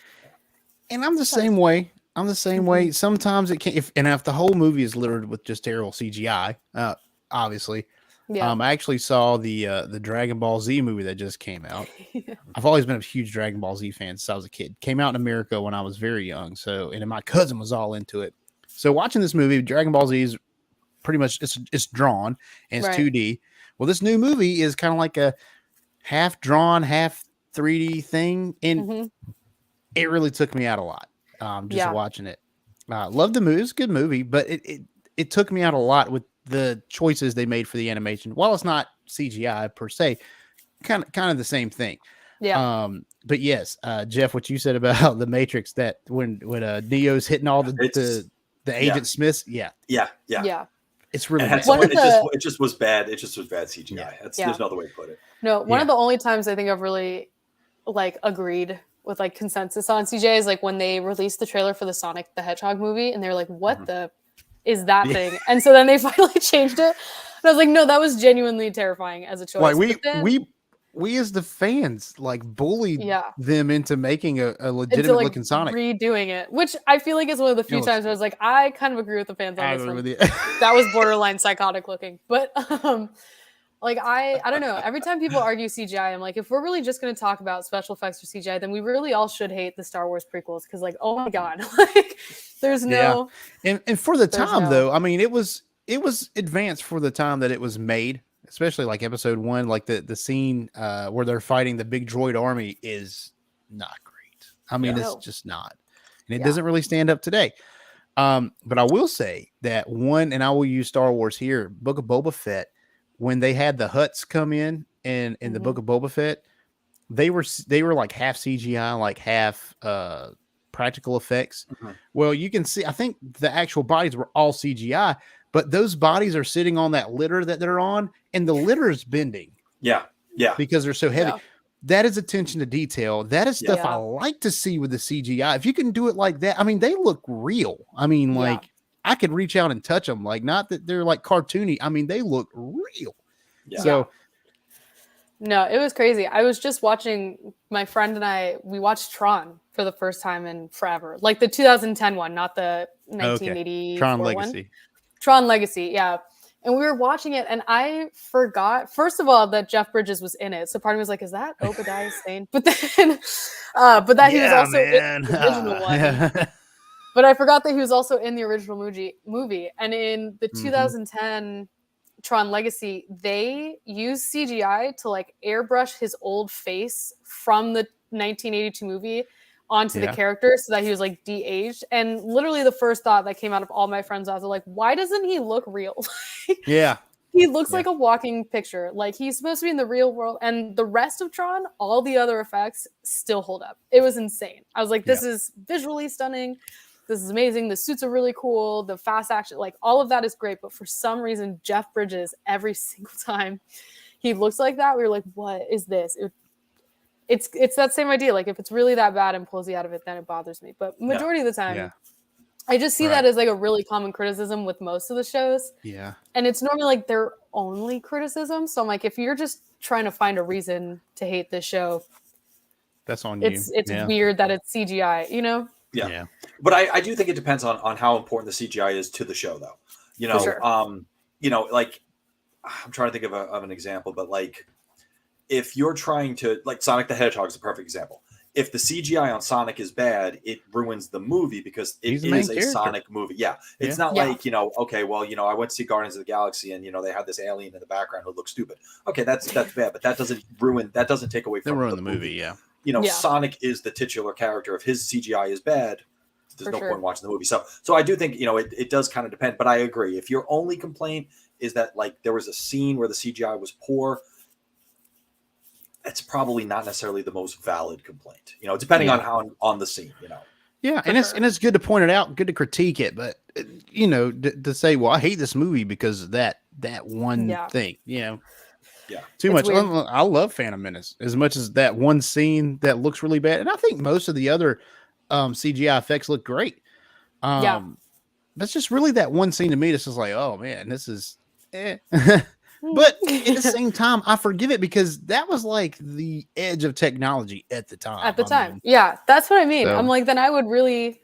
And I'm the same way. way. Sometimes it can, if the whole movie is littered with just terrible CGI, obviously. Yeah. I actually saw the Dragon Ball Z movie that just came out. I've always been a huge Dragon Ball Z fan since I was a kid. Came out in America when I was very young. So, and my cousin was all into it. So watching this movie, Dragon Ball Z is pretty much it's drawn and it's 2D. Well, this new movie is kind of like a half drawn, half 3D thing. And it really took me out a lot. Just watching it. Loved the movie. It's a good movie, but it took me out a lot with the choices they made for the animation. While it's not CGI per se, kind of the same thing. Yeah. But yes, Jeff, what you said about the Matrix, that when Neo's hitting all the Agent Smiths. Yeah. It's really bad. It just was bad. It just was bad CGI. There's no other way to put it. No, one of the only times I think I've really like agreed with like consensus on CGI is like when they released the trailer for the Sonic the Hedgehog movie, and they were like, "What the is that thing?" And so then they finally changed it, and I was like, "No, that was genuinely terrifying as a choice." Like we as the fans like bullied them into making a legitimate like looking Sonic, redoing it, which I feel like is one of the few times where I was like, I kind of agree with the fans on this one. That was borderline psychotic looking, but like I don't know. Every time people argue CGI, I'm like, if we're really just going to talk about special effects or CGI, then we really all should hate the Star Wars prequels because, like, oh my god, like there's no. And for the time though, I mean, it was advanced for the time that it was made. Especially like episode 1, like the scene where they're fighting the big droid army is not great. I mean, it's just not, and it doesn't really stand up today. But I will say that one, and I will use Star Wars here, Book of Boba Fett, when they had the Hutts come in the Book of Boba Fett, they were like half CGI, like half practical effects. Well, you can see, I think the actual bodies were all CGI, but those bodies are sitting on that litter that they're on, and the litter is bending. Yeah. Because they're so heavy. Yeah. That is attention to detail. That is stuff I like to see with the CGI. If you can do it like that, I mean, they look real. I mean, like I could reach out and touch them. Like, not that they're like cartoony. I mean, they look real. Yeah. So. No, it was crazy. I was just watching, my friend and we watched Tron for the first time in forever. Like the 2010 one, not the 1980 Tron Legacy. One. Tron Legacy, yeah. And we were watching it, and I forgot, first of all, that Jeff Bridges was in it. So part of me was like, is that Obadiah Stane? But then, he was also in the original one. But I forgot that he was also in the original movie. And in the 2010 Tron Legacy, they used CGI to like airbrush his old face from the 1982 movie onto the character so that he was like de-aged. And literally the first thought that came out of all my friends was like, why doesn't he look real? He looks like a walking picture. Like he's supposed to be in the real world, and the rest of Tron, all the other effects still hold up. It was insane. I was like, this is visually stunning. This is amazing. The suits are really cool. The fast action, like all of that is great. But for some reason, Jeff Bridges, every single time he looks like that, we were like, what is this? It's that same idea. Like if it's really that bad and pulls you out of it, then it bothers me. But majority of the time, I just see that as like a really common criticism with most of the shows. Yeah. And it's normally like their only criticism. So I'm like, if you're just trying to find a reason to hate this show, that's on you. It's weird that it's CGI, you know? Yeah. But I do think it depends on how important the CGI is to the show, though. You know, like I'm trying to think of an example, but like if you're trying to, like Sonic the Hedgehog is a perfect example. If the CGI on Sonic is bad, it ruins the movie because it is a Sonic movie. Yeah. It's not like, okay, well, I went to see Guardians of the Galaxy and, they had this alien in the background who looks stupid. Okay, that's bad, but that doesn't take away from the movie. Sonic is the titular character. If his CGI is bad, there's no point in watching the movie. So I do think, it does kind of depend, but I agree. If your only complaint is that like there was a scene where the CGI was poor, it's probably not necessarily the most valid complaint, depending on how on the scene, Yeah, and it's good to point it out, good to critique it, but to say, well, I hate this movie because of that one thing, too much. I love Phantom Menace as much as that one scene that looks really bad, and I think most of the other CGI effects look great. That's just really that one scene to me. This is like, oh man, this is. But at the same time, I forgive it because that was like the edge of technology at the time. That's what I mean. So, I'm like, then I would really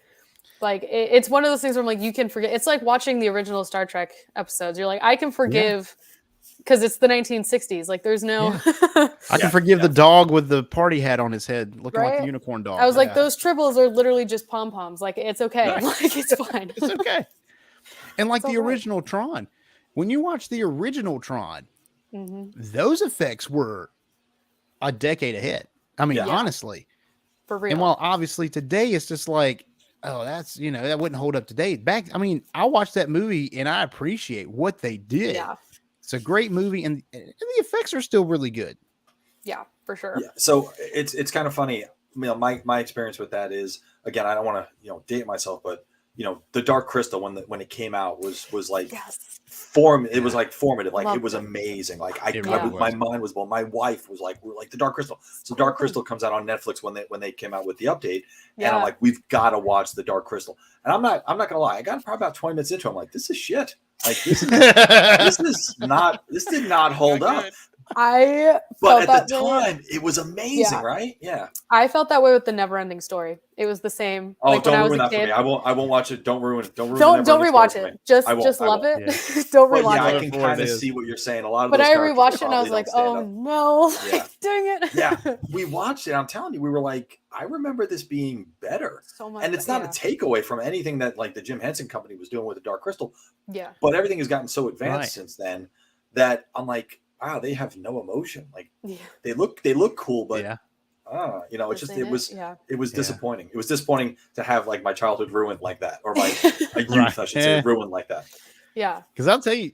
like. It's one of those things where I'm like, you can forget. It's like watching the original Star Trek episodes. You're like, I can forgive because it's the 1960s. Like, there's no. I can forgive the dog with the party hat on his head, looking like the unicorn dog. I was like, those tribbles are literally just pom poms. Like, it's okay. Like, it's fine. It's okay. And like the original Tron. When you watch the original Tron, those effects were a decade ahead. I mean, honestly. For real. And while obviously today it's just like, oh, that's, that wouldn't hold up today. I I watched that movie and I appreciate what they did. Yeah. It's a great movie and the effects are still really good. Yeah, for sure. Yeah. So it's kind of funny. My experience with that is, again, I don't want to, date myself, but the Dark Crystal when it came out was like it was like formative. Like it was amazing. Like my mind was blown. My wife was like, we're like the Dark Crystal. So Dark Crystal comes out on Netflix when they came out with the update. And I'm like, we've got to watch the Dark Crystal. And I'm not gonna lie, I got probably about 20 minutes into it. I'm like, this is shit. Like this did not hold up. But at the time, it was amazing, right? Yeah. I felt that way with the Neverending Story. It was the same. Oh, like don't ruin that for me. I won't watch it. Don't ruin it. Don't rewatch it. Just love it. Yeah. Don't rewatch it. I can kind of see what you're saying. A lot of but I rewatched it and I was like, oh no, dang it. Yeah, we watched it. I'm telling you, we were like, I remember this being better. So much. And it's not a takeaway from anything that like the Jim Henson Company was doing with the Dark Crystal. Yeah. But everything has gotten so advanced since then that I'm like, wow, they have no emotion. Like they look cool, but it's just it was disappointing. It was disappointing to have like my childhood ruined like that, or my youth, I should say, ruined like that. Yeah, because I'll tell you,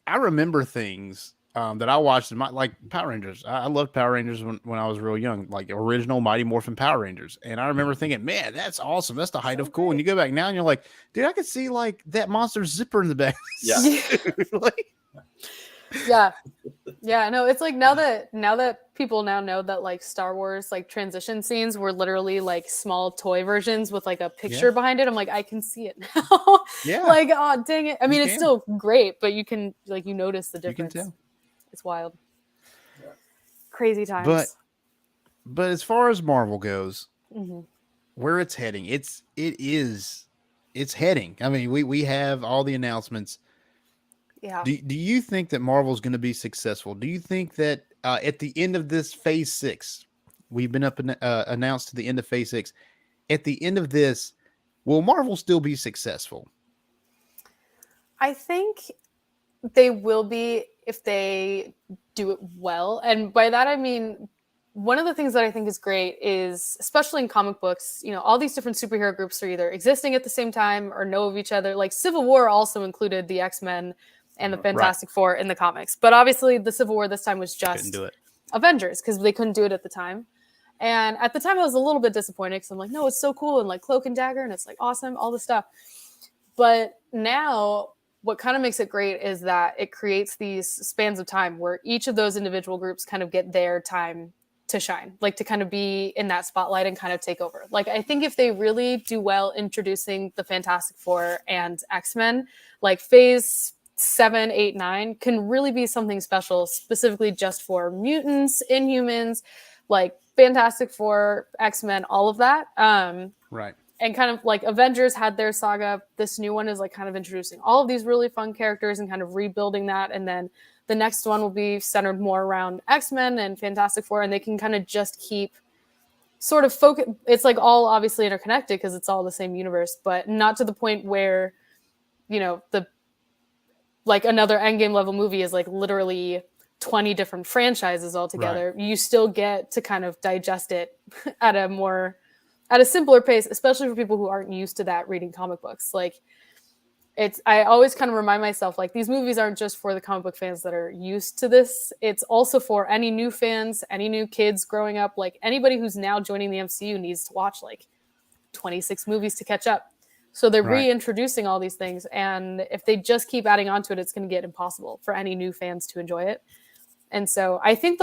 I remember things that I watched in like Power Rangers. I loved Power Rangers when I was real young, like original Mighty Morphin Power Rangers, and I remember thinking, man, that's awesome. That's the height of cool. And you go back now, and you're like, dude, I could see like that monster's zipper in the back. Yeah. No, it's like now that people now know that like Star Wars like transition scenes were literally like small toy versions with like a picture behind it. I'm like, I can see it now. Like, oh dang it. I mean, it's still great, but you can like you notice the difference. You can tell. It's wild. Crazy times. But as far as Marvel goes, where it's heading, it's heading. I mean, we have all the announcements. Yeah. Do you think that Marvel's going to be successful? Do you think that at the end of this Phase 6, we've been announced to the end of Phase 6. At the end of this, will Marvel still be successful? I think they will be if they do it well. And by that, I mean, one of the things that I think is great is, especially in comic books, all these different superhero groups are either existing at the same time or know of each other. Like Civil War also included the X-Men and the Fantastic Four in the comics. But obviously the Civil War this time was just Avengers because they couldn't do it at the time. And at the time I was a little bit disappointed because I'm like, no, it's so cool. And like Cloak and Dagger and it's like awesome, all this stuff. But now what kind of makes it great is that it creates these spans of time where each of those individual groups kind of get their time to shine, like to kind of be in that spotlight and kind of take over. Like, I think if they really do well introducing the Fantastic Four and X-Men, like Phase 7, 8, 9 can really be something special, specifically just for mutants, Inhumans, like Fantastic Four, X-Men, all of that. Right. And kind of like Avengers had their saga. This new one is like kind of introducing all of these really fun characters and kind of rebuilding that. And then the next one will be centered more around X-Men and Fantastic Four. And they can kind of just keep sort of focus. It's like all obviously interconnected because it's all the same universe, but not to the point where, like another Endgame level movie is like literally 20 different franchises all together. Right. You still get to kind of digest it at a simpler pace, especially for people who aren't used to that reading comic books. Like I always kind of remind myself, like these movies aren't just for the comic book fans that are used to this. It's also for any new fans, any new kids growing up, like anybody who's now joining the MCU needs to watch like 26 movies to catch up. So they're reintroducing all these things. And if they just keep adding on to it, it's going to get impossible for any new fans to enjoy it. And so I think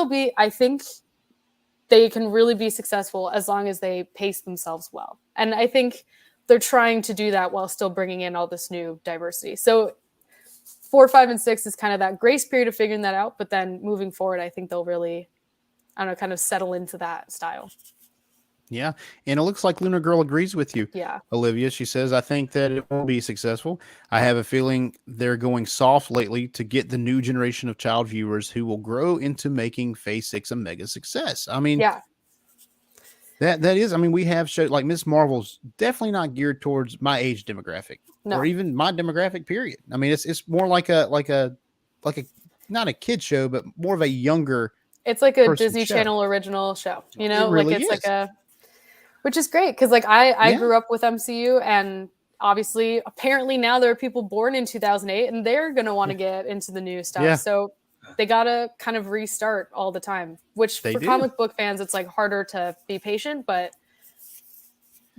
they can really be successful as long as they pace themselves well. And I think they're trying to do that while still bringing in all this new diversity. So 4, 5, and 6 is kind of that grace period of figuring that out. But then moving forward, I think they'll really, kind of settle into that style. Yeah. And it looks like Lunar Girl agrees with you. Yeah. Olivia, she says, I think that it won't be successful. I have a feeling they're going soft lately to get the new generation of child viewers who will grow into making Phase 6 a mega success. I mean, that is, we have shows like Miss Marvel's definitely not geared towards my age demographic or even my demographic period. I mean, it's more like a not a kid show, but more of a younger. It's like a Disney Channel original show, It really it's is. like a, which is great because like I grew up with MCU, and obviously apparently now there are people born in 2008 and they're going to want to get into the new stuff. Yeah. So they got to kind of restart all the time, which for comic book fans, it's like harder to be patient, but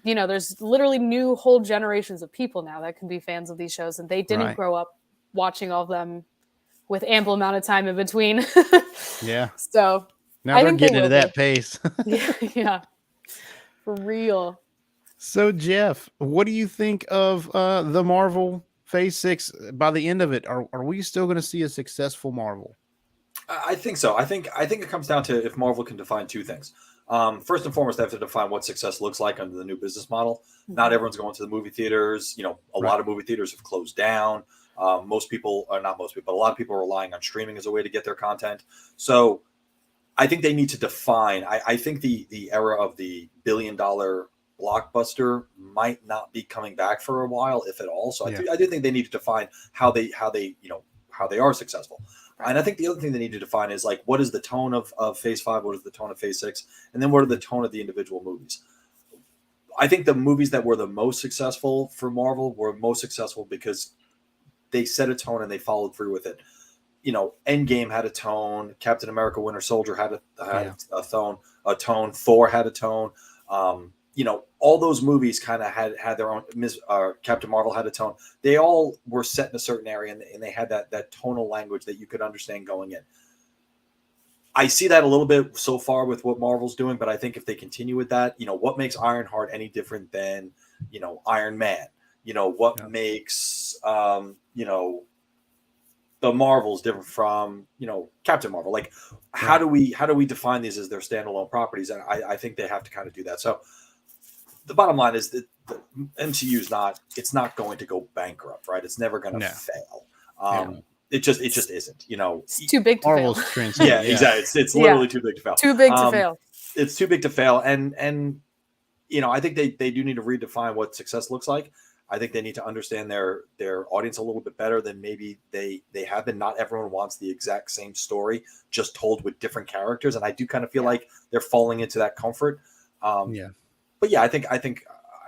you know, there's literally new whole generations of people now that can be fans of these shows, and they didn't grow up watching all of them with ample amount of time in between. Yeah. So now they're getting into that pace. Yeah, for real. So Jeff, what do you think of the Marvel Phase 6? By the end of it, are we still going to see a successful Marvel? I think so. I think it comes down to if Marvel can define two things. First and foremost, they have to define what success looks like under the new business model. Not everyone's going to the movie theaters. You know, a lot of movie theaters have closed down. Most people, or not most people, but a lot of people are relying on streaming as a way to get their content. So I think they need to define. I think the era of the billion-dollar blockbuster might not be coming back for a while, if at all. So I do think they need to define how they are successful. And I think the other thing they need to define is like, what is the tone of Phase 5? What is the tone of Phase 6? And then what are the tone of the individual movies? I think the movies that were the most successful for Marvel were most successful because they set a tone and they followed through with it. You know, Endgame had a tone. Captain America: Winter Soldier had a tone. Thor had a tone. You know, all those movies kind of had their own. Captain Marvel had a tone. They all were set in a certain area, and they had that tonal language that you could understand going in. I see that a little bit so far with what Marvel's doing, but I think if they continue with that, you know, what makes Ironheart any different than, you know, Iron Man? You know, what makes, you know, the Marvels different from, you know, Captain Marvel? Like, how do we define these as their standalone properties? And I think they have to kind of do that. So the bottom line is that the MCU is not going to go bankrupt, right? It's never going to fail. It just isn't, you know. It's too big to fail. Yeah, exactly. It's literally too big to fail. Too big to fail. It's too big to fail. And you know, I think they do need to redefine what success looks like. I think they need to understand their audience a little bit better than maybe they have been. Not everyone wants the exact same story, just told with different characters. And I do kind of feel like they're falling into that comfort. But yeah, I think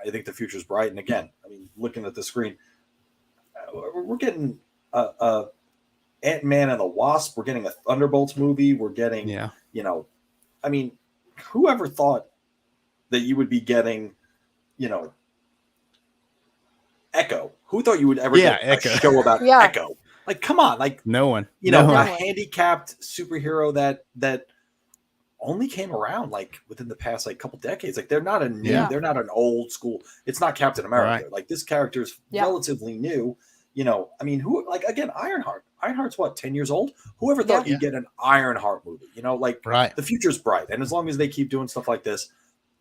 the future's bright. And again, I mean, looking at the screen, we're getting Ant-Man and the Wasp. We're getting a Thunderbolts movie. We're getting, you know, I mean, whoever thought that you would be getting, you know, Echo? Who thought you would ever get a show about Echo? Like, come on, like no one. You know, a handicapped superhero that only came around like within the past like couple decades. Like they're not a new, they're not an old school. It's not Captain America. Like this character is relatively new. You know, I mean, who like again, Ironheart. Ironheart's what, 10 years old? Whoever thought you'd get an Ironheart movie? You know, like the future's bright, and as long as they keep doing stuff like this,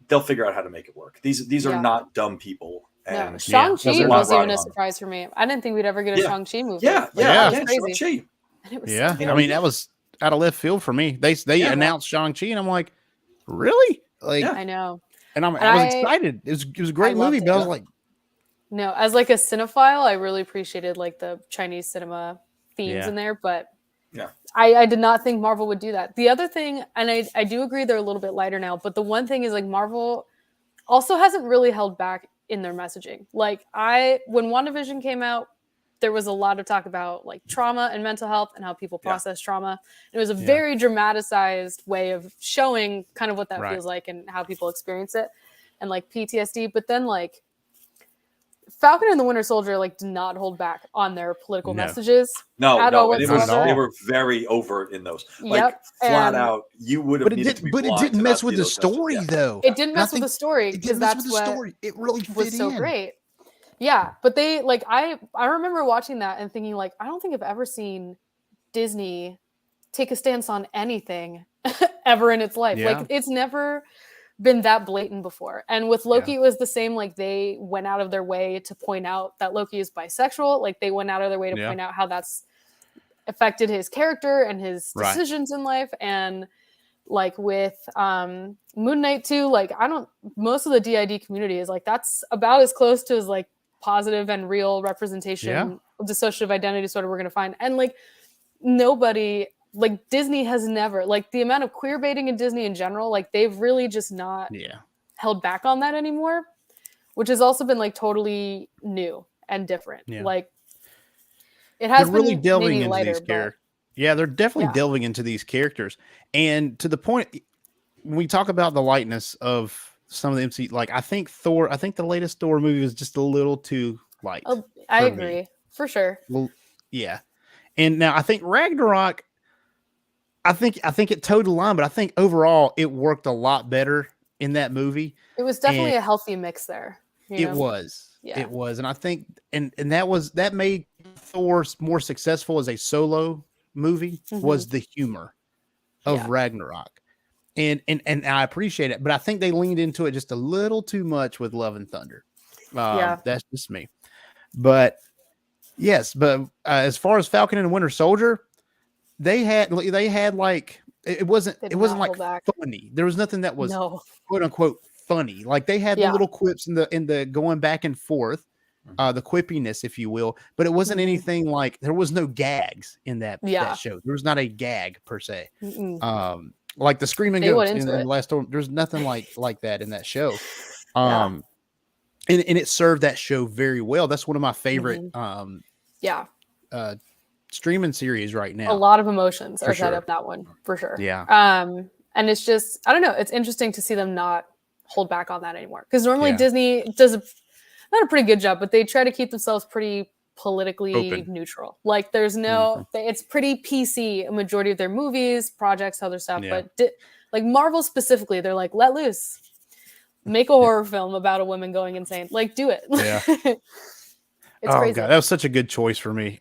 they'll figure out how to make it work. These are not dumb people. And Shang-Chi was even a surprise for me. I didn't think we'd ever get a Shang-Chi movie. Shang-Chi. I mean, that was out of left field for me. They announced Shang-Chi, and I'm like, really? Like, I know. And I was excited. It was a great movie, but I was like, no, as like a cinephile, I really appreciated like the Chinese cinema themes in there, but I did not think Marvel would do that. The other thing, and I do agree they're a little bit lighter now, but the one thing is like Marvel also hasn't really held back in their messaging. Like when WandaVision came out, there was a lot of talk about like trauma and mental health and how people process trauma. It was a very dramatized way of showing kind of what that feels like and how people experience it and like PTSD. But then like Falcon and the Winter Soldier like did not hold back on their political messages. No, they were very overt in those. Like flat out, you would have. But it didn't mess with the story though. It didn't mess with the story because that's what story. It really fit was so great. Yeah, but they like I remember watching that and thinking like I don't think I've ever seen Disney take a stance on anything ever in its life. Like it's never been that blatant before. And with Loki, it was the same. Like they went out of their way to point out that Loki is bisexual. Like they went out of their way to point out how that's affected his character and his decisions in life. And like with Moon Knight too, like most of the DID community is like, that's about as close to as like positive and real representation of dissociative identity disorder we're going to find. And like nobody, like Disney has never, like the amount of queer baiting in Disney in general, like they've really just not held back on that anymore, which has also been like totally new and different. Like it has been really delving into lighter, these characters. Yeah, they're definitely delving into these characters. And to the point, when we talk about the lightness of some of the MC. Like I think the latest Thor movie was just a little too light. Oh, I agree for sure. Well, yeah. And now I think Ragnarok. I think it towed the line, but I think overall it worked a lot better in that movie. It was definitely a healthy mix there. It was. Yeah. It was. And I think and that made Thor more successful as a solo movie was the humor of Ragnarok. And I appreciate it, but I think they leaned into it just a little too much with Love and Thunder. That's just me. But yes, as far as Falcon and Winter Soldier, they had like it wasn't like funny. There was nothing that was quote unquote funny. Like they had the little quips in the going back and forth, the quippiness, if you will, but it wasn't anything like there was no gags in that show. There was not a gag per se. Like the screaming goats in the last storm. There's nothing like that in that show. And it served that show very well. That's one of my favorite streaming series right now. A lot of emotions are set up that one for sure. Yeah. And it's just, I don't know, it's interesting to see them not hold back on that anymore. Because normally Disney does not a pretty good job, but they try to keep themselves pretty politically neutral. Like there's no, it's pretty PC, a majority of their movies, projects, other stuff. But like Marvel specifically, they're like, let loose. Make a horror film about a woman going insane. Like, do it. Yeah. It's crazy. God, that was such a good choice for me.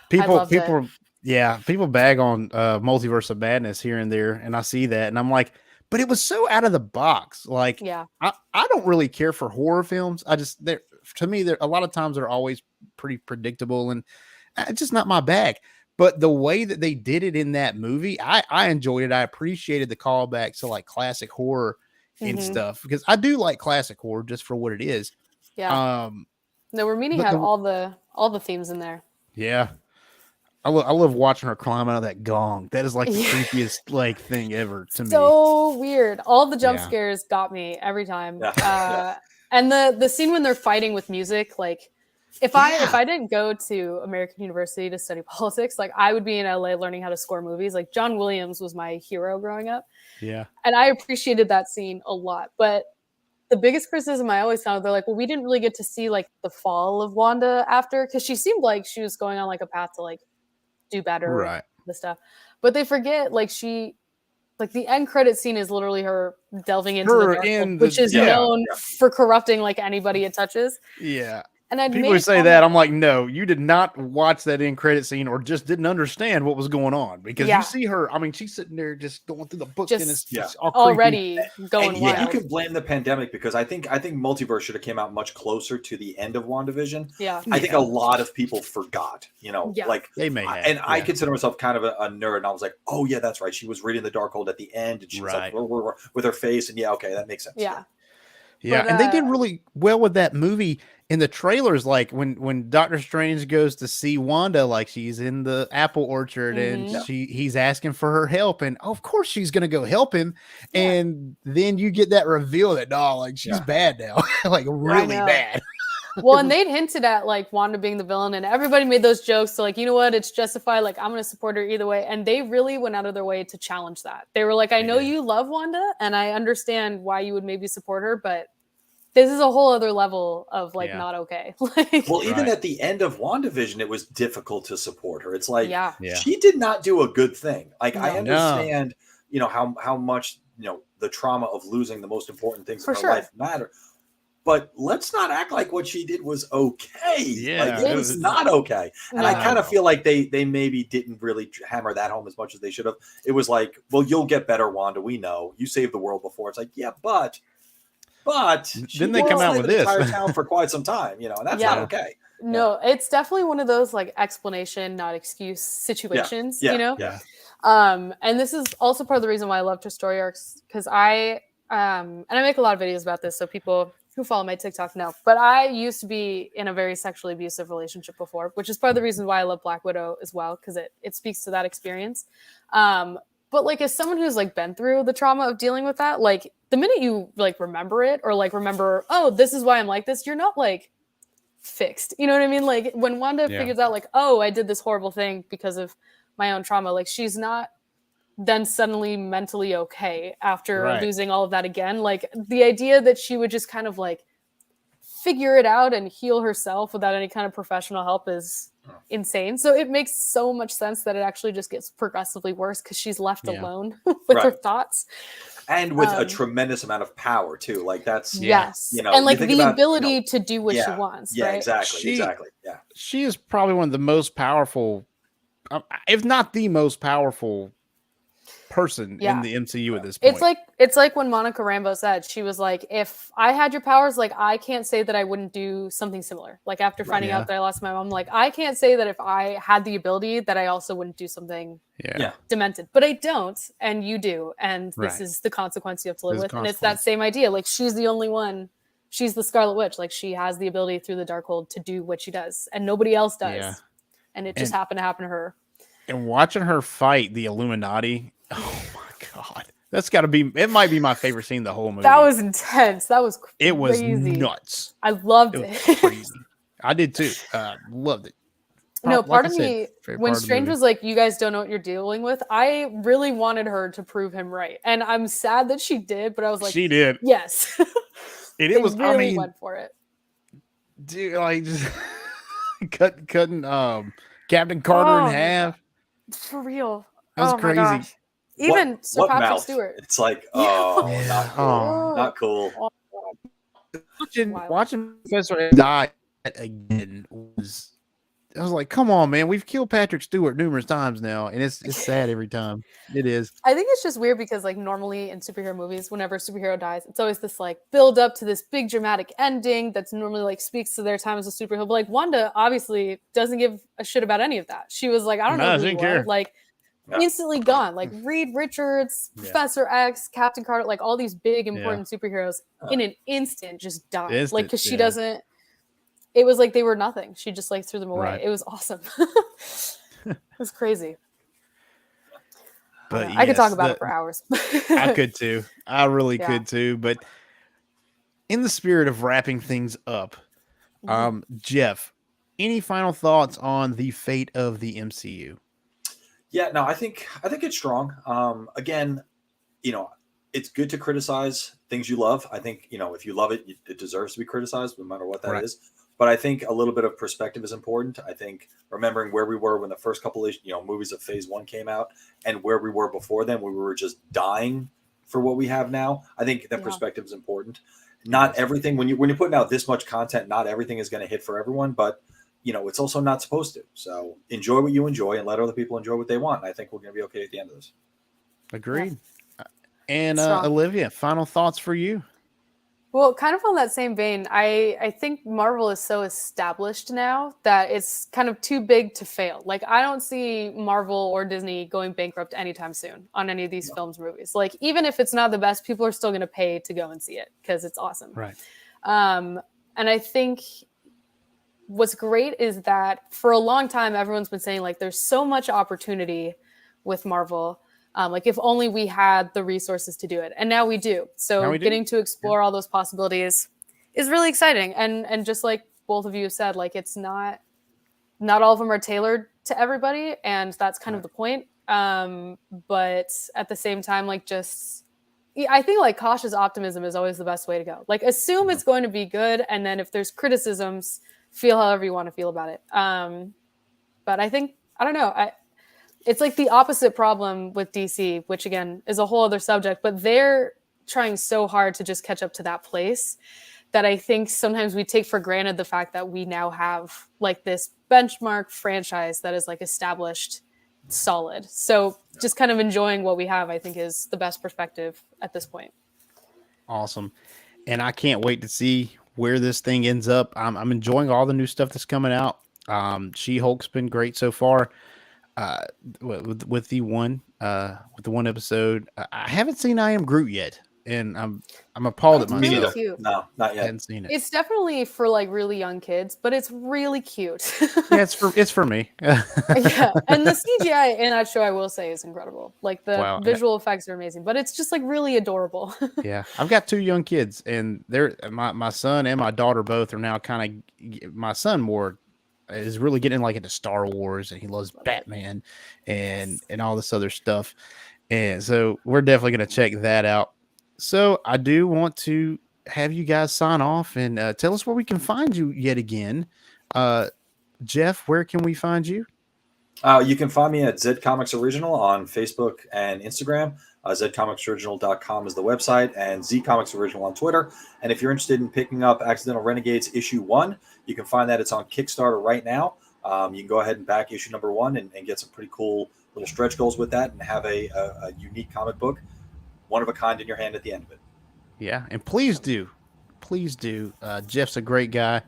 People bag on Multiverse of Madness here and there, and I see that, and I'm like, but it was so out of the box. Like, I don't really care for horror films. To me, a lot of times they're always pretty predictable, and it's just not my bag. But the way that they did it in that movie, I enjoyed it. I appreciated the callbacks to like classic horror and stuff, because I do like classic horror just for what it is. Yeah. No, Ramini had all the themes in there. Yeah. I love watching her climb out of that gong. That is like the creepiest like thing ever to me. So weird. All the jump scares got me every time. And the scene when they're fighting with music, like if I didn't go to American University to study politics, like I would be in LA learning how to score movies. Like John Williams was my hero growing up. Yeah. And I appreciated that scene a lot. But the biggest criticism I always found, they're like, well, we didn't really get to see like the fall of Wanda after, because she seemed like she was going on like a path to like do better, the stuff. But they forget like the end credit scene is literally her delving into the dark, which is known for corrupting like anybody it touches. Yeah. And people say that, I'm like, no, you did not watch that end credit scene, or just didn't understand what was going on, because you see her. I mean, she's sitting there just going through the book, and it's all already going wild. You can blame the pandemic, because I think Multiverse should have came out much closer to the end of WandaVision. I think a lot of people forgot, like they may have. And I consider myself kind of a nerd, and I was like, oh yeah, that's right. She was reading the Darkhold at the end, and she was like, with her face, and okay, that makes sense. Yeah, but, and they did really well with that movie. In the trailers, like when Doctor Strange goes to see Wanda, like she's in the apple orchard and he's asking for her help, and of course she's gonna go help him, and then you get that reveal that like she's bad now, like really bad. Well, and they'd hinted at like Wanda being the villain, and everybody made those jokes. So like, you know what, it's justified. Like I'm gonna support her either way, and they really went out of their way to challenge that. They were like, I know you love Wanda, and I understand why you would maybe support her, but this is a whole other level of like not okay. Well, even at the end of WandaVision, it was difficult to support her. It's like she did not do a good thing. Like I understand, how much the trauma of losing the most important things in her life matter. But let's not act like what she did was okay. Yeah, like, it was not okay. And I kind of feel like they maybe didn't really hammer that home as much as they should have. It was like, well, you'll get better, Wanda. We know you saved the world before. It's like, but then they come out with this entire town for quite some time, and that's not okay. No, it's definitely one of those like explanation, not excuse situations, Yeah. And this is also part of the reason why I loved her story arcs, because and I make a lot of videos about this, so people who follow my TikTok know, but I used to be in a very sexually abusive relationship before, which is part of the reason why I love Black Widow as well, because it speaks to that experience. But like, as someone who's like been through the trauma of dealing with that, like the minute you like remember it, or like remember, oh, this is why I'm like this, you're not like fixed. You know what I mean? Like when Wanda figures out like, oh, I did this horrible thing because of my own trauma, like she's not then suddenly mentally okay after losing all of that again. Like the idea that she would just kind of like figure it out and heal herself without any kind of professional help is insane. So it makes so much sense that it actually just gets progressively worse because she's left alone with her thoughts. And with a tremendous amount of power too. Like that's yes, and like the ability to do what she wants. Yeah, right? exactly. Yeah, she is probably one of the most powerful, if not the most powerful person in the MCU at this point. It's like when Monica Rambeau said, she was like, if I had your powers, like I can't say that I wouldn't do something similar. Like after finding out that I lost my mom, like I can't say that if I had the ability that I also wouldn't do something demented. But I don't, and you do, and this is the consequence you have to live with. And it's that same idea. Like she's the only one. She's the Scarlet Witch. Like she has the ability through the Darkhold to do what she does, and nobody else does. Yeah. And it just happened to happen to her. And watching her fight the Illuminati. Oh my God. That's got to be, it might be my favorite scene in the whole movie. That was intense. That was crazy. It was nuts. I loved it. Crazy. I did too. Loved it. Part of me, when Strange was like, you guys don't know what you're dealing with, I really wanted her to prove him right. And I'm sad that she did, but I was like, she did. Yes. It was, really went for it. Dude, like just cutting Captain Carter in half. For real. That was crazy. My gosh. Even Sir Patrick mouth? Stewart. It's like, not cool. Watching Professor die again was, I was like, come on, man. We've killed Patrick Stewart numerous times now, and it's sad every time. It is. I think it's just weird because like normally in superhero movies, whenever a superhero dies, it's always this like build up to this big dramatic ending that's normally like speaks to their time as a superhero. But like Wanda obviously doesn't give a shit about any of that. She was like, I don't know who you are. Like instantly gone. Like Reed Richards, Professor X, Captain Carter, like all these big important superheroes in an instant just died. Like because she doesn't. It was like they were nothing. She just like threw them away. It was awesome. It was crazy. But I could talk about it for hours. I could too. I really could too. But in the spirit of wrapping things up, Jeff, any final thoughts on the fate of the MCU? Yeah, no, I think it's strong. Again, it's good to criticize things you love. I think, if you love it, it deserves to be criticized, no matter what that is. But I think a little bit of perspective is important. I think remembering where we were when the first couple of movies of Phase 1 came out and where we were before then, where we were just dying for what we have now. I think that perspective is important. Not everything, when you're putting out this much content, not everything is going to hit for everyone, but it's also not supposed to. So enjoy what you enjoy and let other people enjoy what they want. And I think we're going to be okay at the end of this. Agreed. Yeah. And Olivia, final thoughts for you? Well, kind of on that same vein, I think Marvel is so established now that it's kind of too big to fail. Like, I don't see Marvel or Disney going bankrupt anytime soon on any of these films, movies. Like, even if it's not the best, people are still going to pay to go and see it because it's awesome. Right. And I think what's great is that for a long time, everyone's been saying, like, there's so much opportunity with Marvel. Like if only we had the resources to do it. And now we do. So getting to explore all those possibilities is really exciting. And just like both of you have said, like it's not all of them are tailored to everybody. And that's kind of the point. But at the same time, like I think like cautious optimism is always the best way to go. Like assume it's going to be good. And then if there's criticisms, feel however you want to feel about it. But I think, I don't know. It's like the opposite problem with DC, which again is a whole other subject, but they're trying so hard to just catch up to that place that I think sometimes we take for granted the fact that we now have like this benchmark franchise that is like established solid. So just kind of enjoying what we have, I think is the best perspective at this point. Awesome. And I can't wait to see where this thing ends up. I'm enjoying all the new stuff that's coming out. She-Hulk's been great so far. With the one episode, I haven't seen I Am Groot yet, and I'm appalled at myself. Really cute. No, not yet. I haven't seen it. It's definitely for like really young kids, but it's really cute. Yeah, it's for me. Yeah, and the CGI in that show, I will say, is incredible. Like the visual effects are amazing, but it's just like really adorable. Yeah, I've got 2 young kids, and they're my son and my daughter both are now kind of. My son more is really getting like into Star Wars, and he loves Batman and all this other stuff. And so we're definitely going to check that out. So I do want to have you guys sign off and tell us where we can find you yet again. Jeff, where can we find you? You can find me at Zedcomics Original on Facebook and Instagram. Zedcomicsoriginal.com is the website, and Zcomics Original on Twitter. And if you're interested in picking up Accidental Renegades issue 1, you can find that it's on Kickstarter right now. You can go ahead and back issue number 1 and get some pretty cool little stretch goals with that, and have a unique comic book, one of a kind in your hand at the end of it. Yeah, and please do. Jeff's a great guy.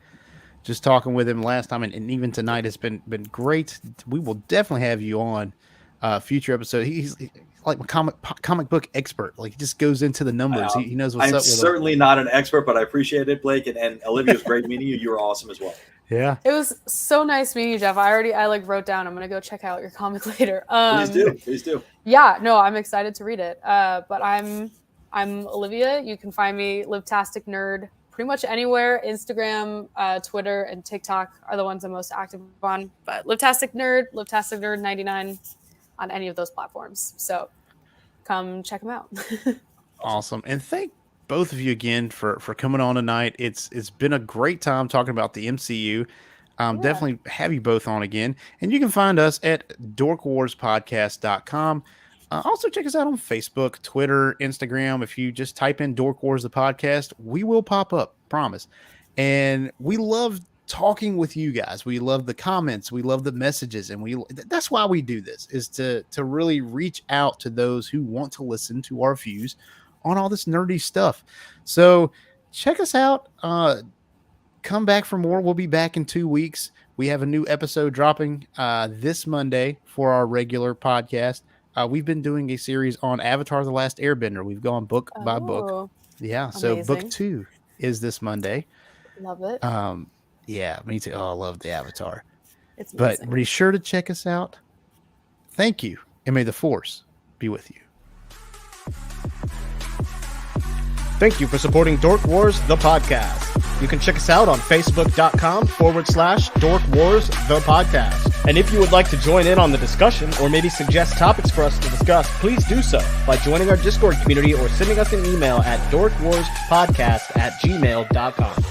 Just talking with him last time, and even tonight, it's been great. We will definitely have you on future episode. He's like a comic book expert. Like, he just goes into the numbers. He knows what's up. I'm certainly not an expert, but I appreciate it, Blake. And Olivia, it was great meeting you. You were awesome as well. Yeah, it was so nice meeting you, Jeff. I wrote down. I'm gonna go check out your comic later. Please do. Yeah, no, I'm excited to read it. But I'm Olivia. You can find me Livetastic Nerd pretty much anywhere. Instagram, Twitter, and TikTok are the ones I'm most active on. But Livetastic Nerd 99 on any of those platforms. So come check them out. Awesome. And thank both of you again for coming on tonight. It's been a great time talking about the MCU. Definitely have you both on again. And you can find us at dorkwarspodcast.com. Also check us out on Facebook, Twitter, Instagram. If you just type in Dork Wars the podcast, we will pop up, promise. And we love talking with you guys. We love the comments, we love the messages, and that's why we do this, is to really reach out to those who want to listen to our views on all this nerdy stuff. So check us out. Come back for more. We'll be back in 2 weeks. We have a new episode dropping this Monday for our regular podcast. We've been doing a series on Avatar: The Last Airbender. We've gone book by book. Yeah, so amazing. book 2 is this Monday. Love it. Yeah, me too. Oh, I love the Avatar. It's amazing. But be sure to check us out. Thank you, and may the Force be with you. Thank you for supporting Dork Wars, the podcast. You can check us out on Facebook.com/Dork Wars, the podcast. And if you would like to join in on the discussion or maybe suggest topics for us to discuss, please do so by joining our Discord community or sending us an email at dorkwarspodcast@gmail.com.